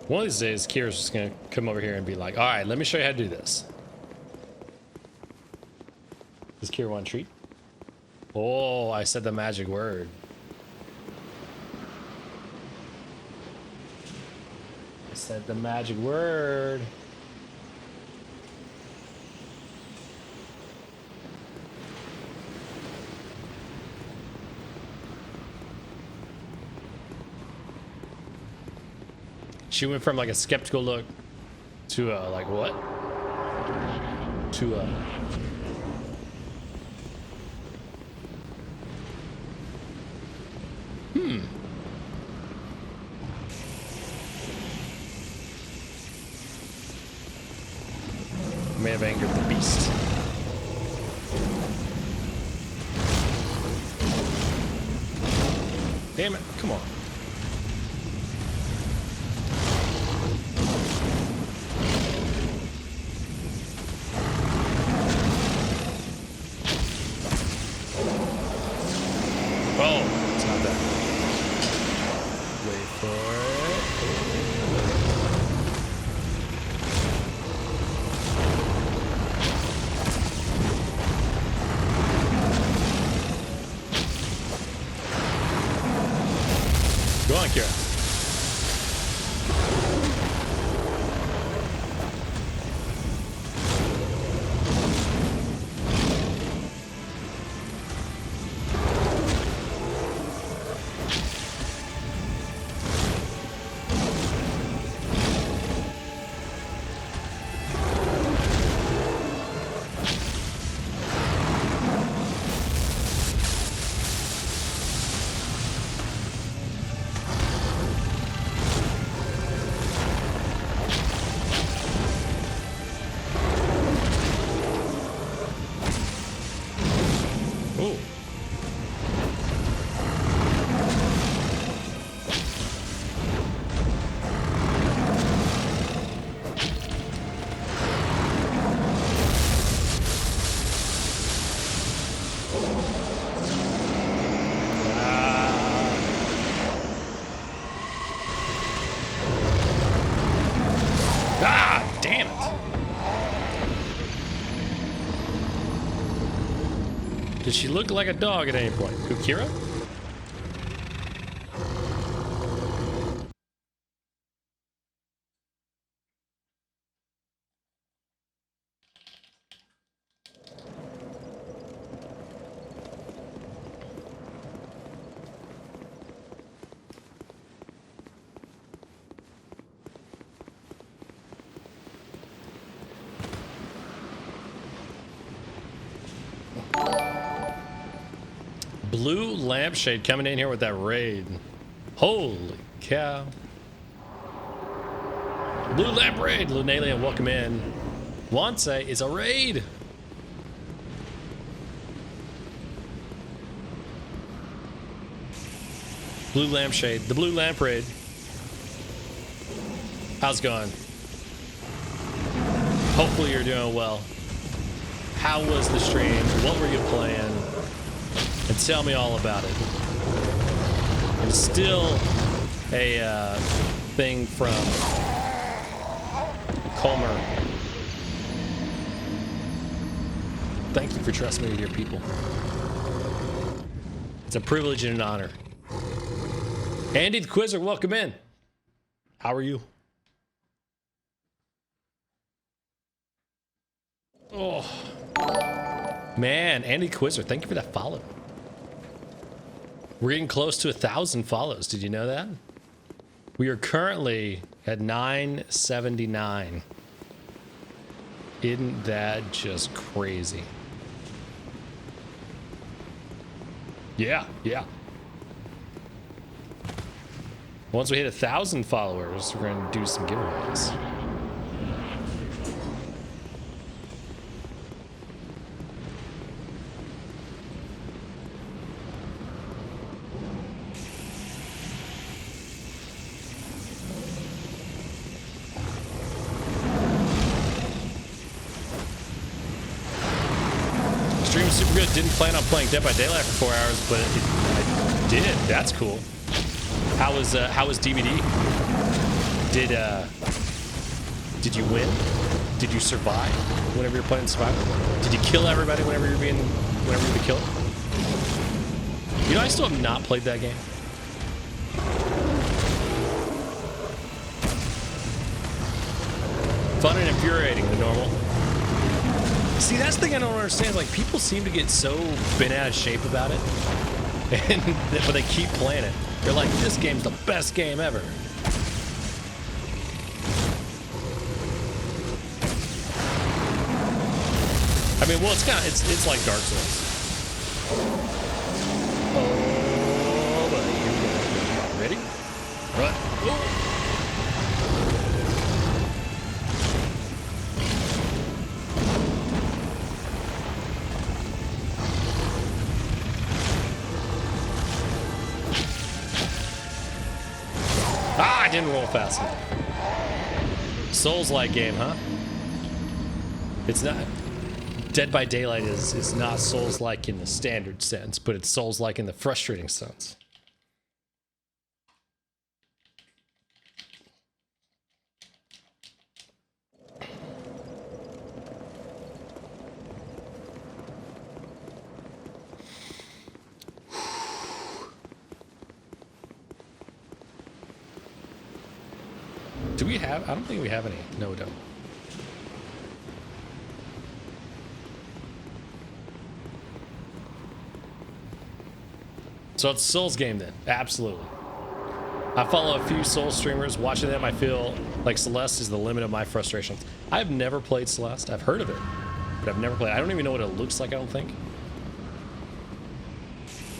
One of these days, Kira's just gonna come over here and be like, all right, let me show you how to do this. Does Kira want a treat? Oh, I said the magic word. I said the magic word. She went from like a skeptical look to a like what? To a may have angered the beast. Damn it. Come on. Oh, it's not that. Wait for it. Go on, Kira. Ooh. Ah, damn it. Did she look like a dog at any point? Who, Kira? Blue lampshade coming in here with that raid. Holy cow. Blue lamp raid. Lunalia, welcome in. Wanse is a raid. Blue lampshade. The blue lamp raid. How's it going? Hopefully you're doing well. How was the stream? What were you playing? And tell me all about it. It's still a thing from Comer. Thank you for trusting me with your people. It's a privilege and an honor. Andy the Quizzer, welcome in. How are you? Oh, man, Andy Quizzer, thank you for that follow. We're getting close to 1,000 follows. Did you know that? We are currently at 979. Isn't that just crazy? Yeah, yeah. Once we hit 1,000 followers, we're going to do some giveaways. Stream was super good. Didn't plan on playing Dead by Daylight for 4 hours, but I did. That's cool. How was DVD? Did you win? Did you survive whenever you're playing Survivor? Did you kill everybody whenever you're being killed? You know, I still have not played that game. Fun and infuriating, the normal. See, that's the thing I don't understand. Like, people seem to get so bent out of shape about it, but they keep playing it. They're like, this game's the best game ever. I mean, well, it's like Dark Souls. Oh, buddy, here we go. Ready? Run. Ooh. didn't roll fast enough. Souls-like game, huh? It's not. Dead by Daylight is not Souls-like in the standard sense, but it's Souls-like in the frustrating sense. Do we have? I don't think we have any. No, we don't. So it's a Souls game then. Absolutely. I follow a few Souls streamers. Watching them, I feel like Celeste is the limit of my frustrations. I've never played Celeste. I've heard of it, but I've never played. I don't even know what it looks like, I don't think.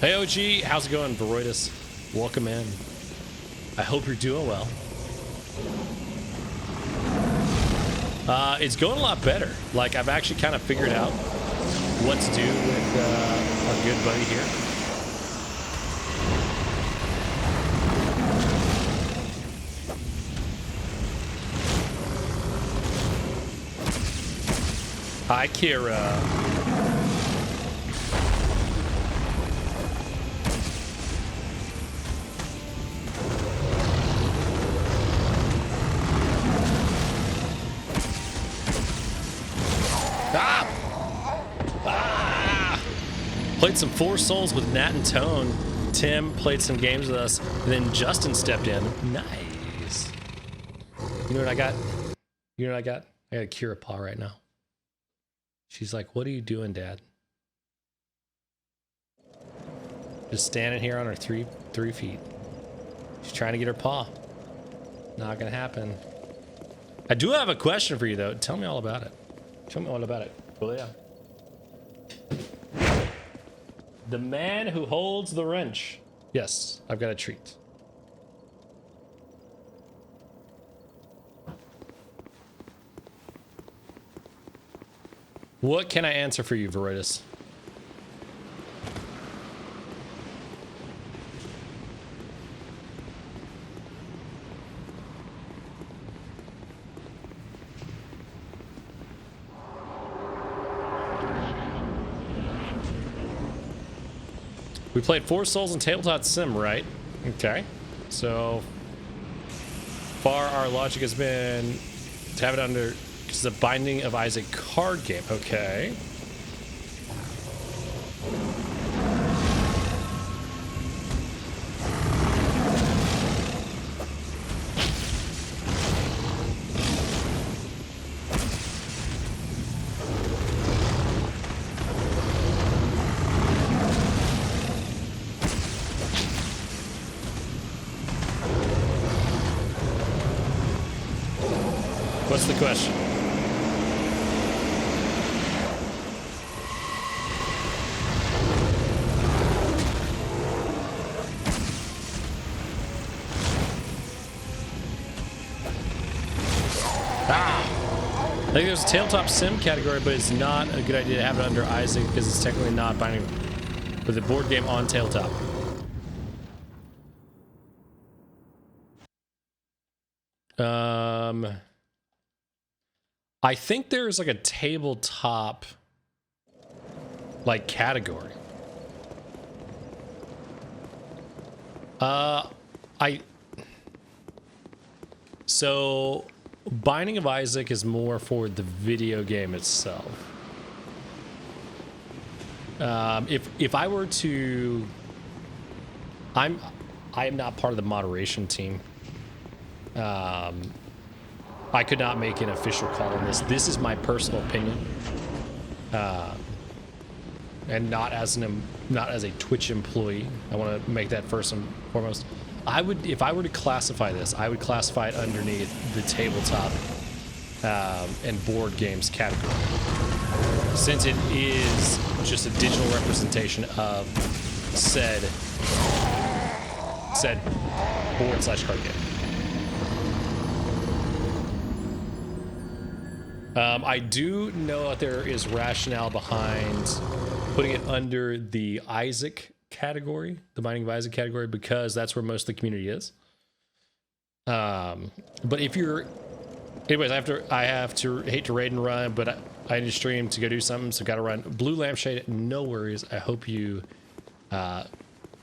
Hey, OG. How's it going, Veroidus? Welcome in. I hope you're doing well. It's going a lot better. Like, I've actually kind of figured out what to do with our good buddy here. Hi, Kira. Played some 4 Souls with Nat and Tone. Tim played some games with us. And then Justin stepped in. Nice. You know what I got? You know what I got? I got a Kira paw right now. She's like, "What are you doing, Dad?" Just standing here on her three feet. She's trying to get her paw. Not gonna happen. I do have a question for you though. Tell me all about it. Tell me all about it. Well, yeah. The man who holds the wrench. Yes, I've got a treat. What can I answer for you, Veroidus? We played 4 Souls and Tabletop Sim, right? Okay. So far, our logic has been to have it under, because the Binding of Isaac card game. Okay. What's the question? I think there's a tabletop sim category, but it's not a good idea to have it under Isaac because it's technically not binding with a board game on tabletop. I think there's like a tabletop like category. So Binding of Isaac is more for the video game itself. If I were to, I am not part of the moderation team. I could not make an official call on this. This is my personal opinion, and not as a Twitch employee. I want to make that first and foremost. I would, if I were to classify this, I would classify it underneath the tabletop and board games category, since it is just a digital representation of said board/card game. I do know that there is rationale behind putting it under the Isaac category, the Binding of Isaac category, because that's where most of the community is. But if you're, anyways, I have to hate to raid and run, but I need to stream to go do something, so gotta run. Blue lampshade, no worries. I hope you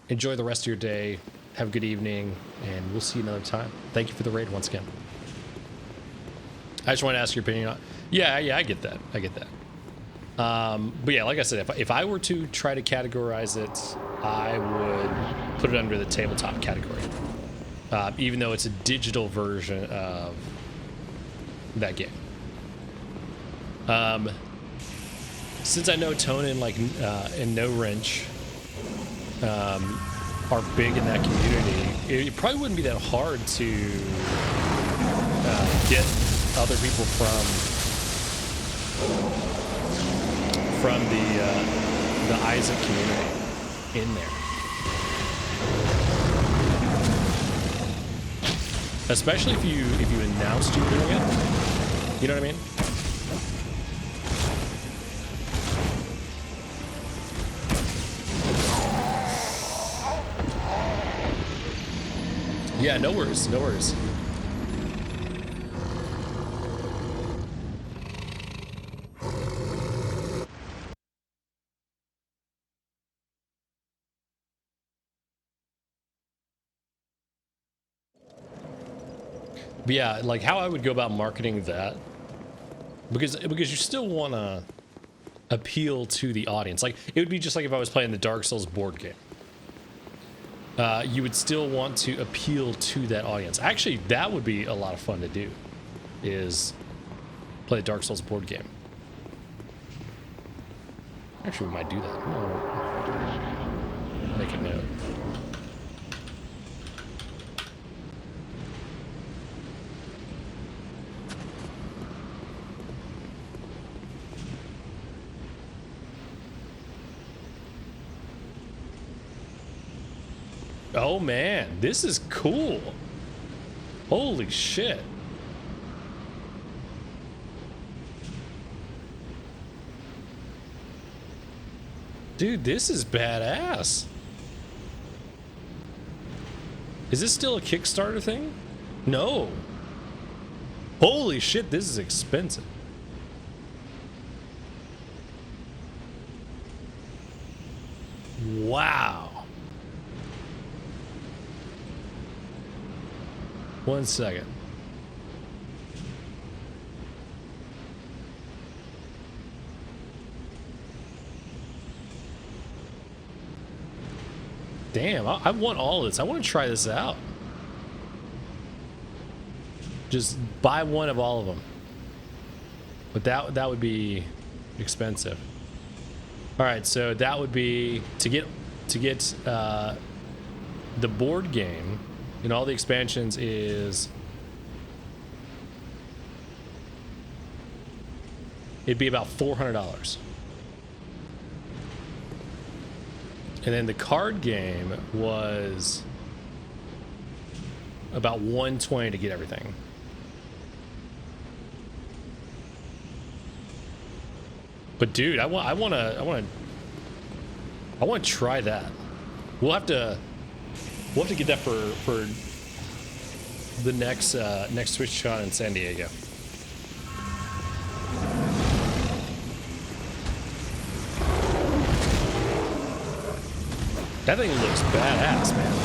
enjoy the rest of your day. Have a good evening, and we'll see you another time. Thank you for the raid once again. I just want to ask your opinion on. Yeah, I get that. I get that. But yeah, like I said, if I were to try to categorize it, I would put it under the tabletop category, even though it's a digital version of that game. Since I know Tonin and No Wrench are big in that community, it probably wouldn't be that hard to get other people from the Isaac community in there, especially if you announced you were doing it. You know what I mean? Yeah, no worries, no worries. But yeah, like how I would go about marketing that, because you still want to appeal to the audience. Like it would be just like if I was playing the Dark Souls board game. You would still want to appeal to that audience. Actually, that would be a lot of fun to do, is play the Dark Souls board game. Actually, we might do that. I'll make a note. Oh man, this is cool. Holy shit. Dude, this is badass. Is this still a Kickstarter thing? No. Holy shit, this is expensive. Wow. One second. Damn, I want all of this. I want to try this out. Just buy one of all of them. But that would be expensive. All right, so that would be to get the board game. And all the expansions is, it'd be about $400. And then the card game was about $120 to get everything. But dude, I want to try that. We'll have to get that for the next TwitchCon in San Diego. That thing looks badass, man.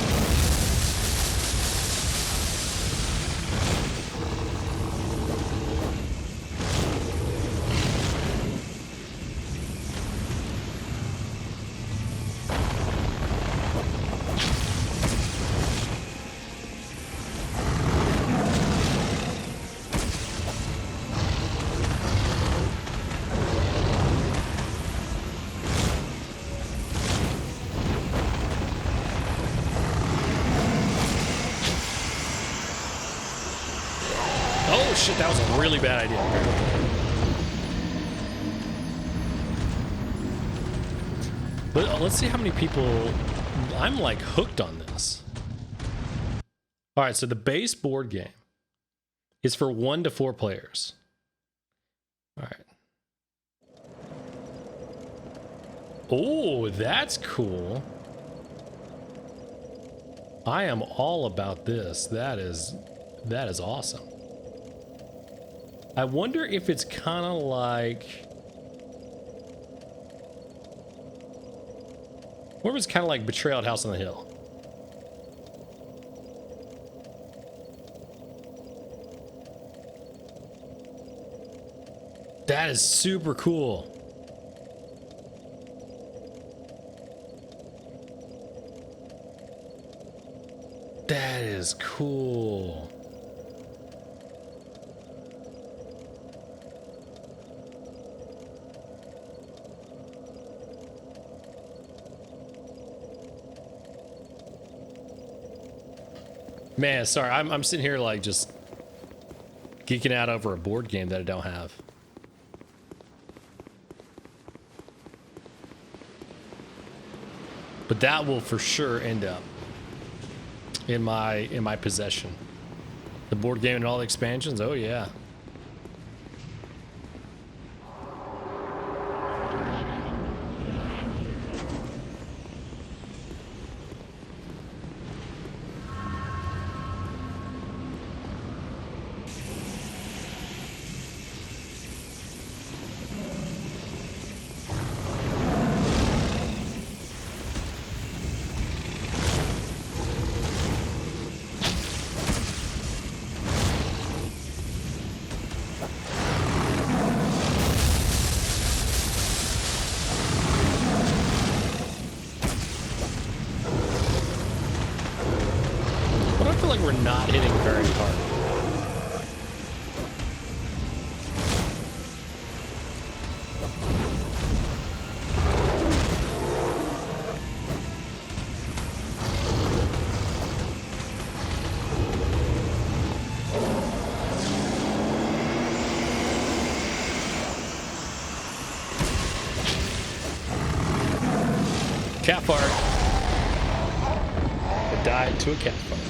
Shit, that was a really bad idea. But let's see how many people. I'm like hooked on this. All right, so the base board game is for 1 to 4 players. All right. Oh, that's cool. I am all about this. That is That is awesome. I wonder if it's kind of like... What if it's kind of like Betrayal at House on the Hill? That is super cool. That is cool. Man, sorry, I'm sitting here like just geeking out over a board game that I don't have. But that will for sure end up in my possession. The board game and all the expansions. Oh yeah. We're not hitting very hard. Cat fart. It died to a cat fart.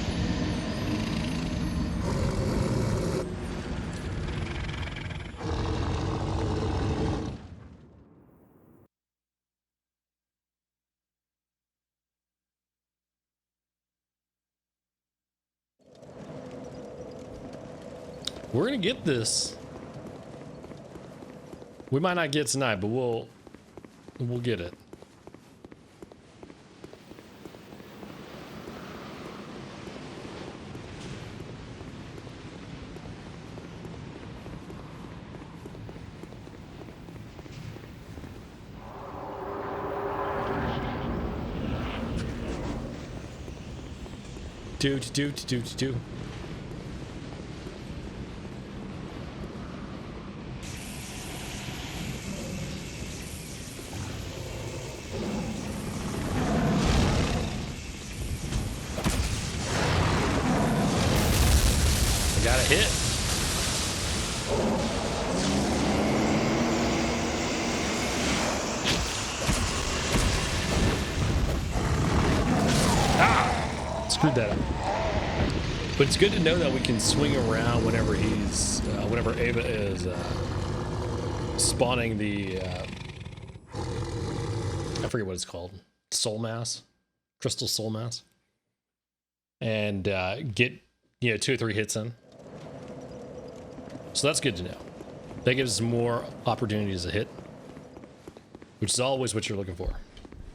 We're gonna get this. We might not get tonight, but we'll get it. Do. Got a hit. Ah! Screwed that up. But it's good to know that we can swing around whenever he's, whenever Aava is spawning the, I forget what it's called, soul mass, crystal soul mass, and get, you know, 2 or 3 hits in. So that's good to know. That gives us more opportunities to hit, which is always what you're looking for,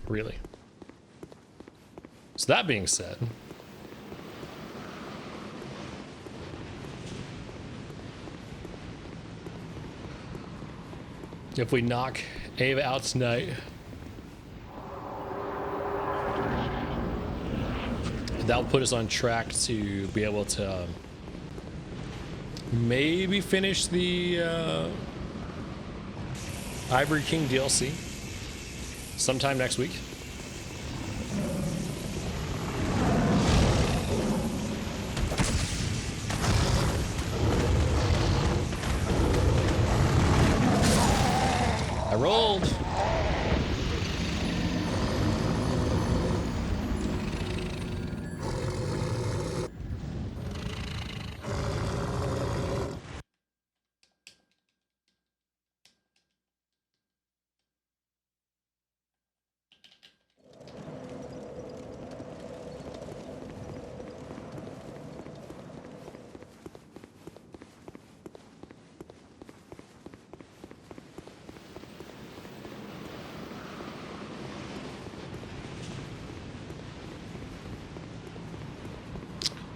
really. So that being said, if we knock Aava out tonight, that'll put us on track to be able to maybe finish the Ivory King DLC sometime next week. I rolled.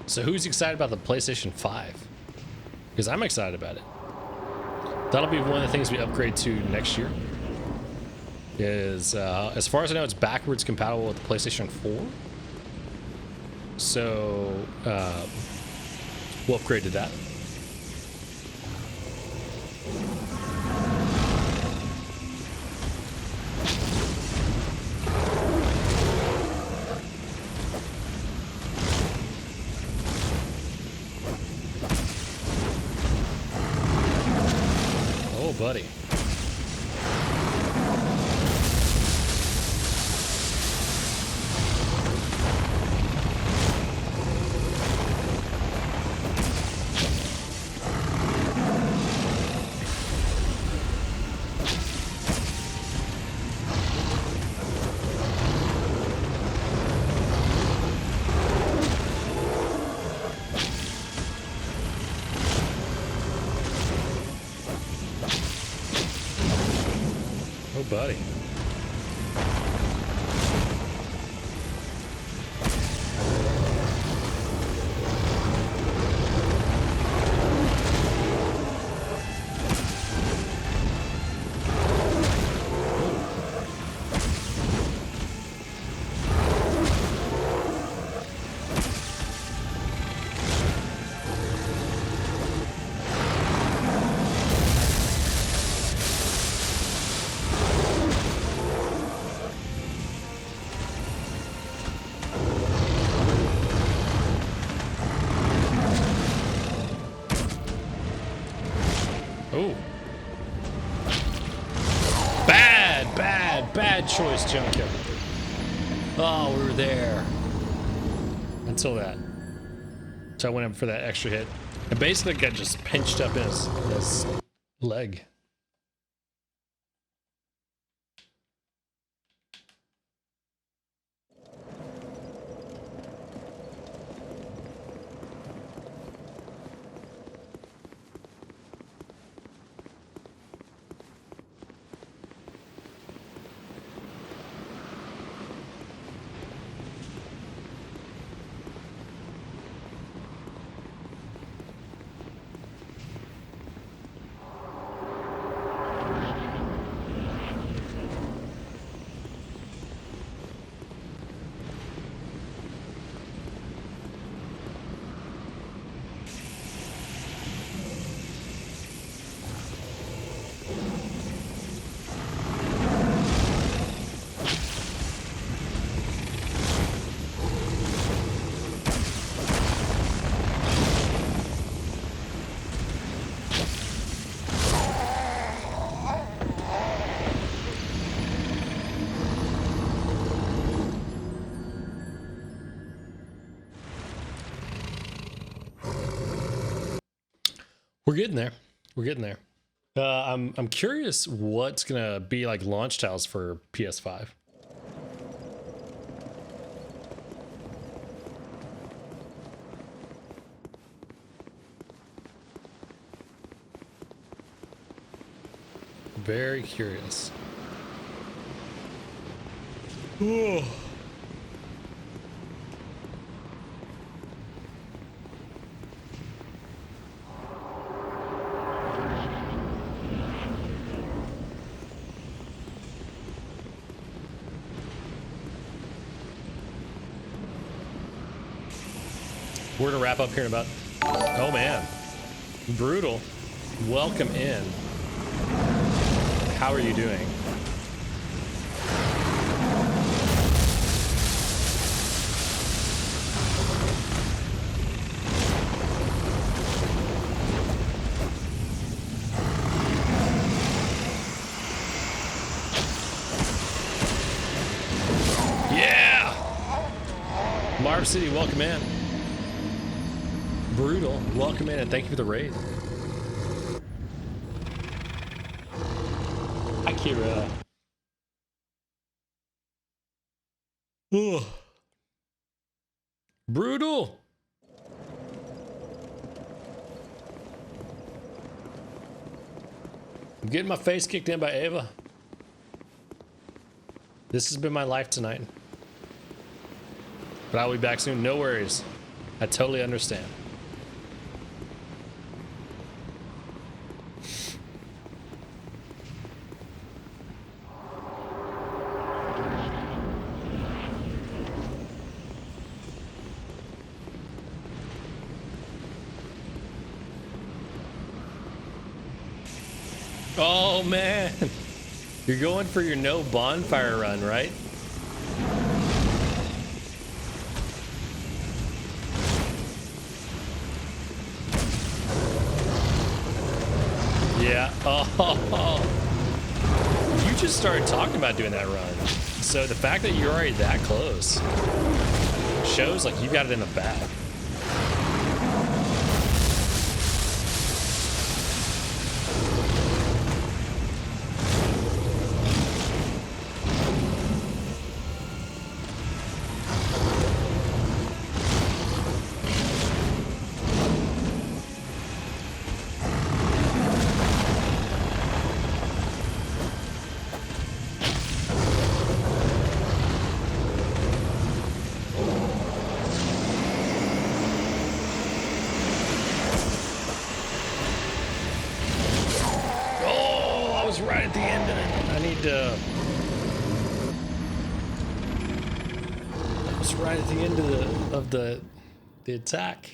So who's excited about the PlayStation 5? Because I'm excited about it. That'll be one of the things we upgrade to next year. Is as far as I know, it's backwards compatible with the PlayStation 4. So we'll upgrade to that. Oh, buddy. Buddy. Bad choice, Junker. Oh, we were there. Until that. So I went in for that extra hit. And basically got just pinched up in his leg. We're getting there. We're getting there. I'm curious what's gonna be like launch tiles for PS5. Very curious. Oh. We're gonna wrap up here in about, oh man, brutal. Welcome in. How are you doing? Yeah! Marv City, welcome in. Brutal, welcome in and thank you for the raid. Akira. Ugh. Brutal. I'm getting my face kicked in by Aava. This has been my life tonight. But I'll be back soon, no worries. I totally understand. Oh man, you're going for your no bonfire run, right? Yeah. Oh, you just started talking about doing that run. So the fact that you're already that close shows like you got it in the bag. Right at the end of it. I need to. That was right at the end of the attack.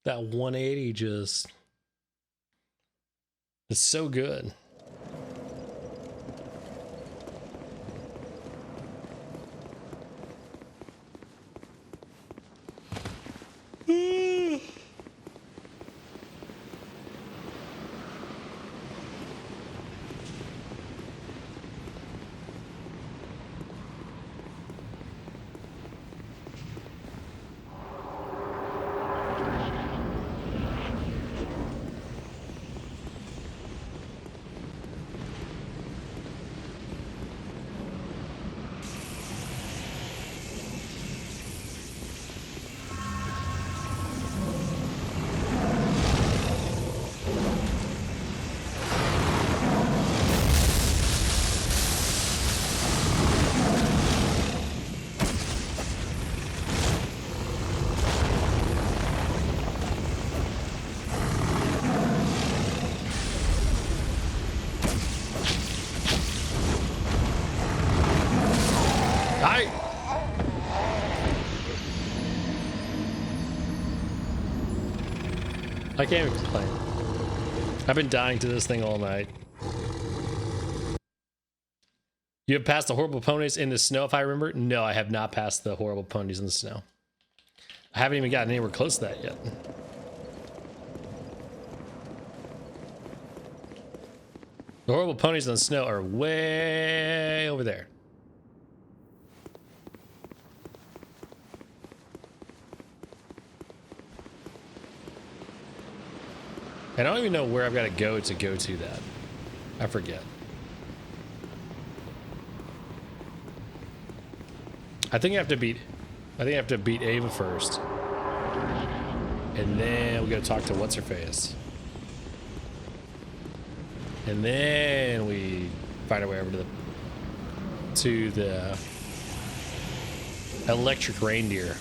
That 180 just is so good. I can't even complain. I've been dying to this thing all night. You have passed the horrible ponies in the snow, if I remember? No, I have not passed the horrible ponies in the snow. I haven't even gotten anywhere close to that yet. The horrible ponies in the snow are way over there. I don't even know where I've got to go to that. I forget. I think I have to beat Aava first. And then we gotta talk to what's her face. And then we find our way over to the electric reindeer.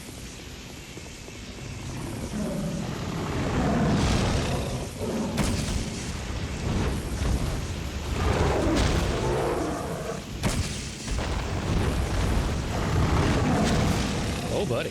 Oh, buddy.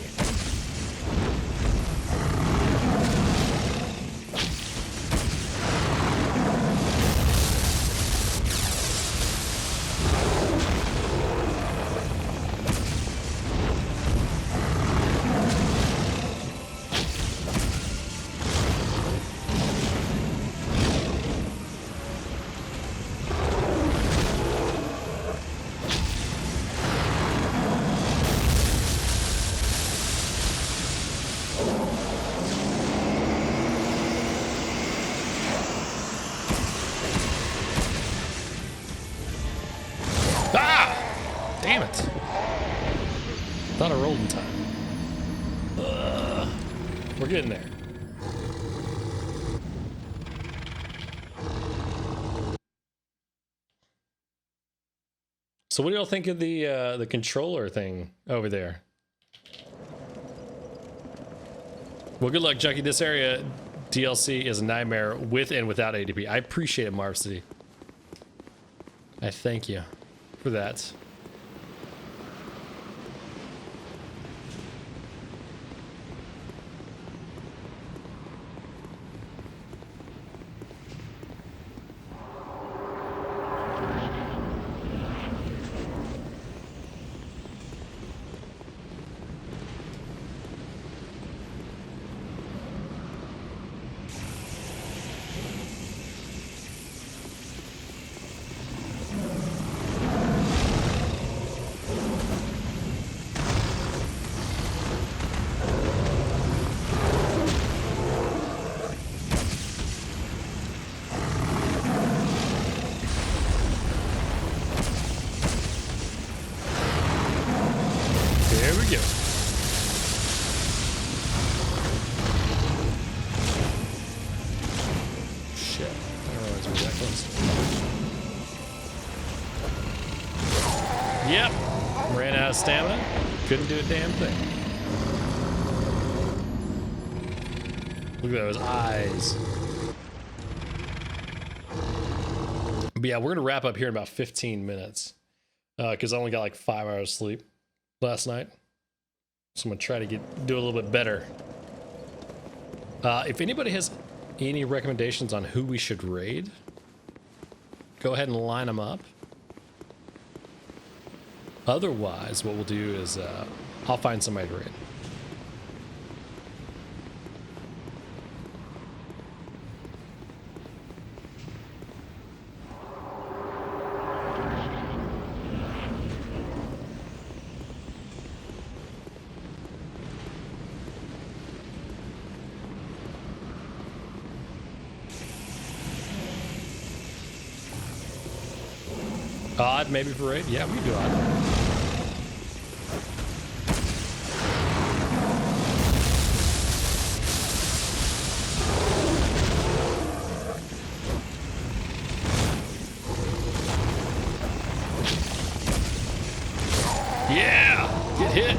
Damn it. Thought I rolled in time. We're getting there. So what do y'all think of the controller thing over there? Well, good luck, Junkie. This area DLC is a nightmare with and without ADP. I appreciate it, Marv City. I thank you for that. Yep, ran out of stamina, couldn't do a damn thing. Look at those eyes. But yeah, we're gonna wrap up here in about 15 minutes because I only got like 5 hours sleep last night, so I'm gonna try to do a little bit better. If anybody has any recommendations on who we should raid, go ahead and line them up. Otherwise, what we'll do is I'll find somebody to raid. Odd, maybe for raid? Yeah, we can do odd. Yeah! Get hit!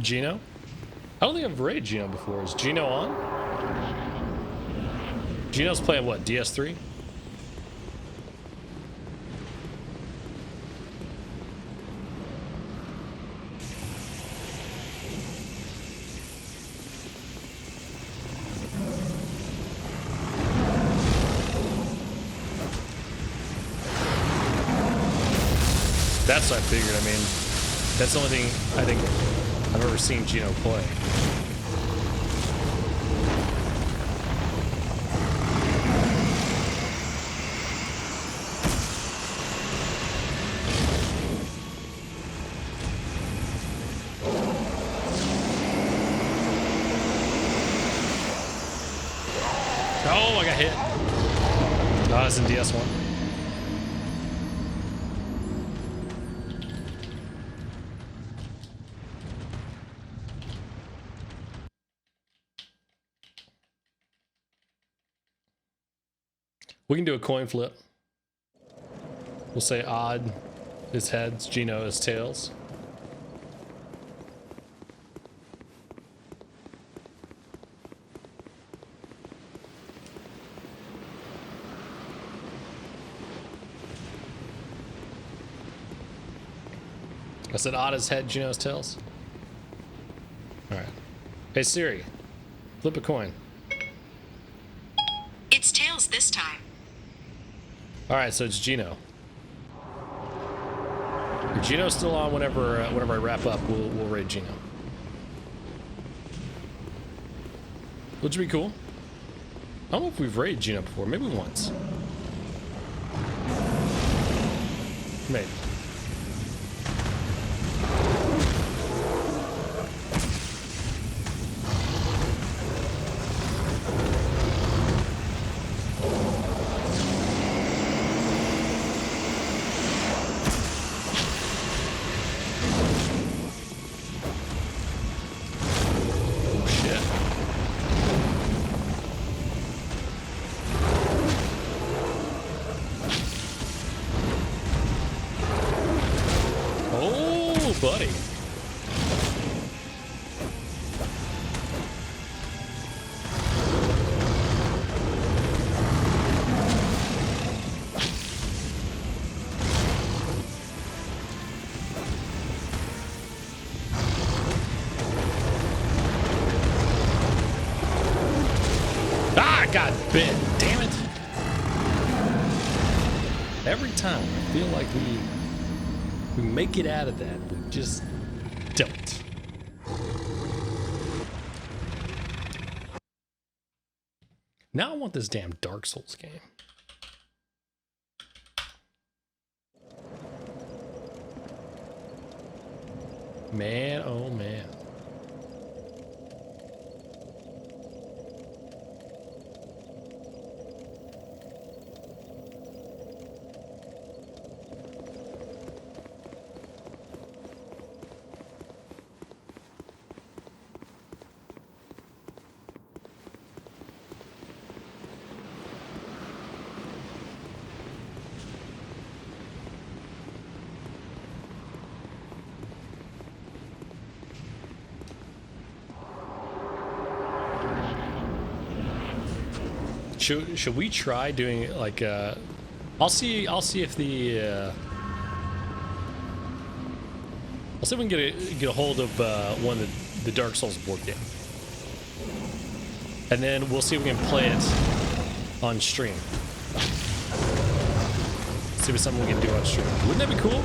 Gino? I don't think I've raided Gino before. Is Gino on? Gino's playing what, DS3? That's what I figured. I mean, that's the only thing I think I've ever seen Gino play. Oh, I got hit. Oh, I was in DS1. We can do a coin flip. We'll say Odd is heads, Gino is tails. I said Odd is head, Gino is tails. All right. Hey Siri, flip a coin. It's tails this time. All right, so it's Gino. If Gino's still on, whenever I wrap up, we'll raid Gino. Which would be cool. I don't know if we've raided Gina before. Maybe once. Maybe. Buddy. Ah, I got bit. Damn it. Every time I feel like we make it out of that. We just don't. Now I want this damn Dark Souls game. Man, oh man. Should we try doing like I'll see if the I'll see if we can get a hold of one of the Dark Souls board game, and then we'll see if we can play it on stream. See if it's something we can do on stream. Wouldn't that be cool?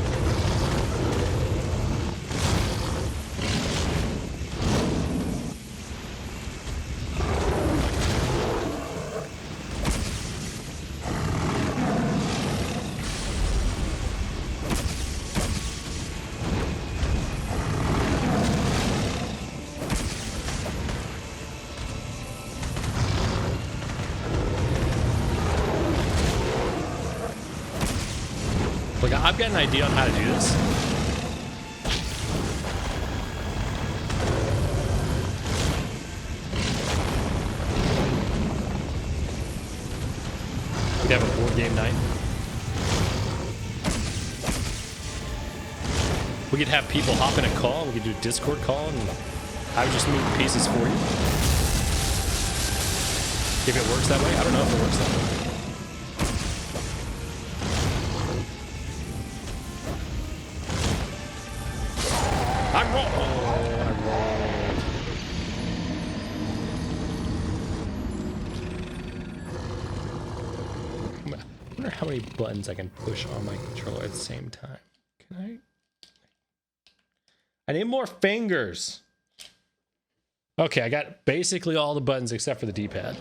I've got an idea on how to do this. We'd have a board game night. We could have people hop in a call. We could do a Discord call, and I would just move the pieces for you. If it works that way, I don't know if it works that way. How many buttons I can push on my controller at the same time? Can I need more fingers. Okay, I got basically all the buttons except for the D-pad.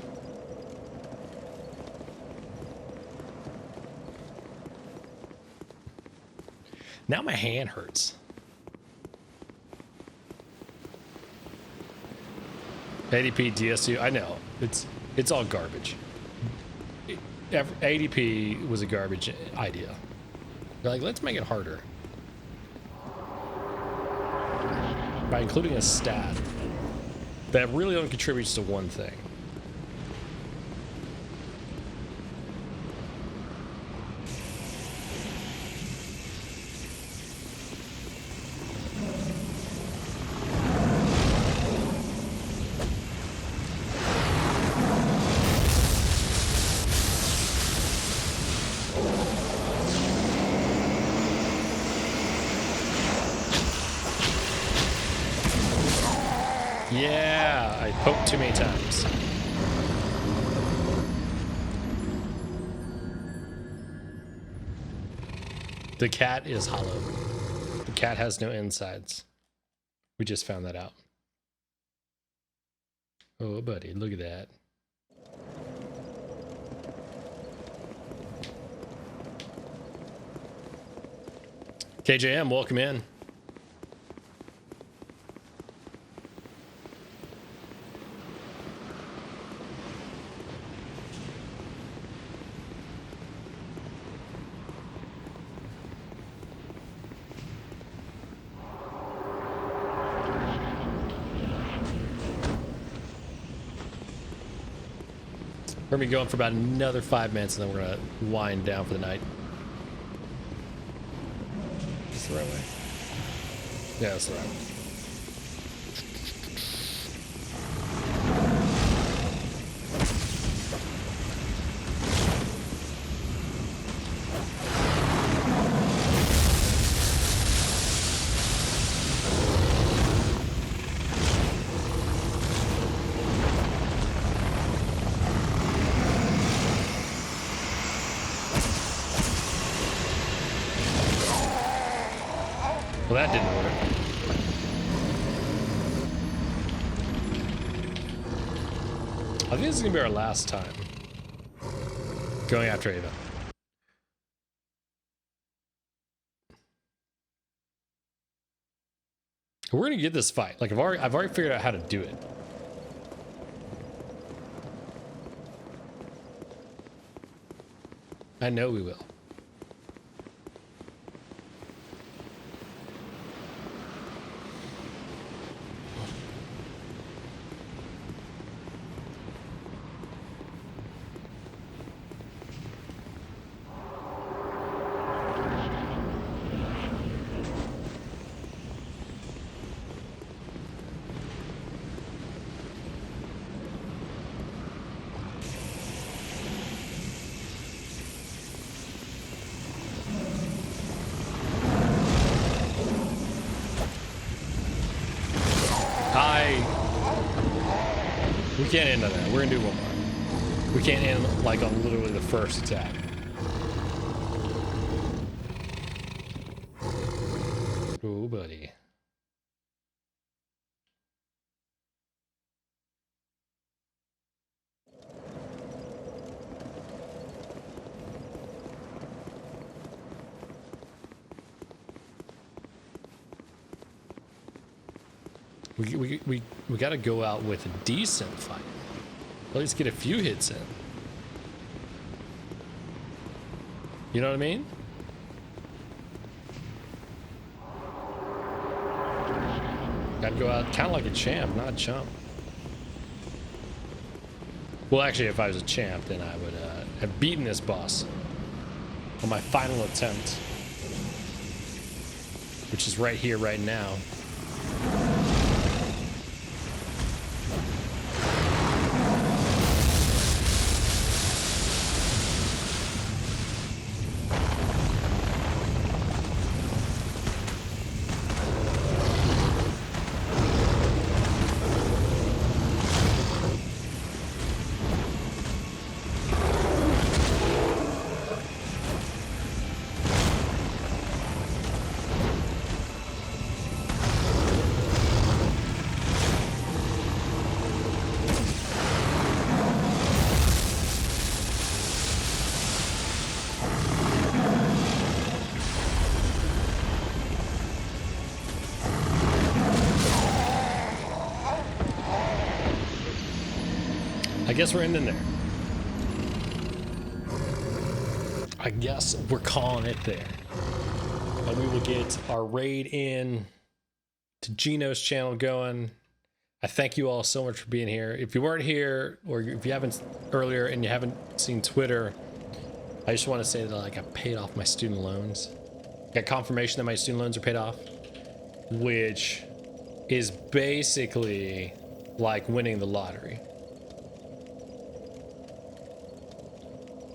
Now my hand hurts. ADP, DSU, I know. It's all garbage. ADP was a garbage idea. They're like, let's make it harder. By including a stat that really only contributes to one thing. Yeah, I poked too many times. The cat is hollow. The cat has no insides. We just found that out. Oh, buddy, look at that. KJM, welcome in. We're gonna be going for about another 5 minutes, and then we're gonna wind down for the night. That's the right way. Yeah, that's the right way. Well, that didn't work. I think this is gonna be our last time going after Aava. We're gonna get this fight. Like I've already figured out how to do it. I know we will. We can't end on that. We're gonna do one more. We can't end like on literally the first attack. Oh, buddy. We got to go out with a decent fight. At least get a few hits in. You know what I mean? Got to go out kind of like a champ, not a chump. Well, actually, if I was a champ, then I would have beaten this boss on my final attempt, which is right here, right now. I guess we're ending there. I guess we're calling it there. And we will get our raid in to Gino's channel going. I thank you all so much for being here. If you weren't here, or if you haven't earlier and you haven't seen Twitter, I just want to say that like I paid off my student loans. Got confirmation that my student loans are paid off, which is basically like winning the lottery.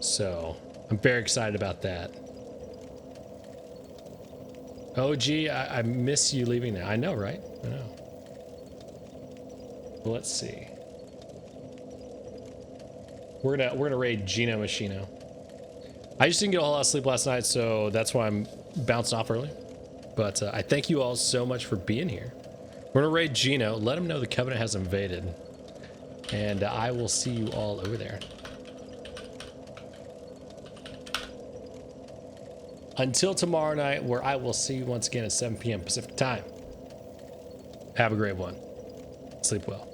So I'm very excited about that. Oh, gee, I miss you leaving now. I know, right? I know. Well, let's see. We're gonna raid Gino Machino. I just didn't get a whole lot of sleep last night, so that's why I'm bouncing off early. But I thank you all so much for being here. We're gonna raid Gino. Let him know the Covenant has invaded, And I will see you all over there. Until tomorrow night, where I will see you once again at 7 p.m. Pacific time. Have a great one. Sleep well.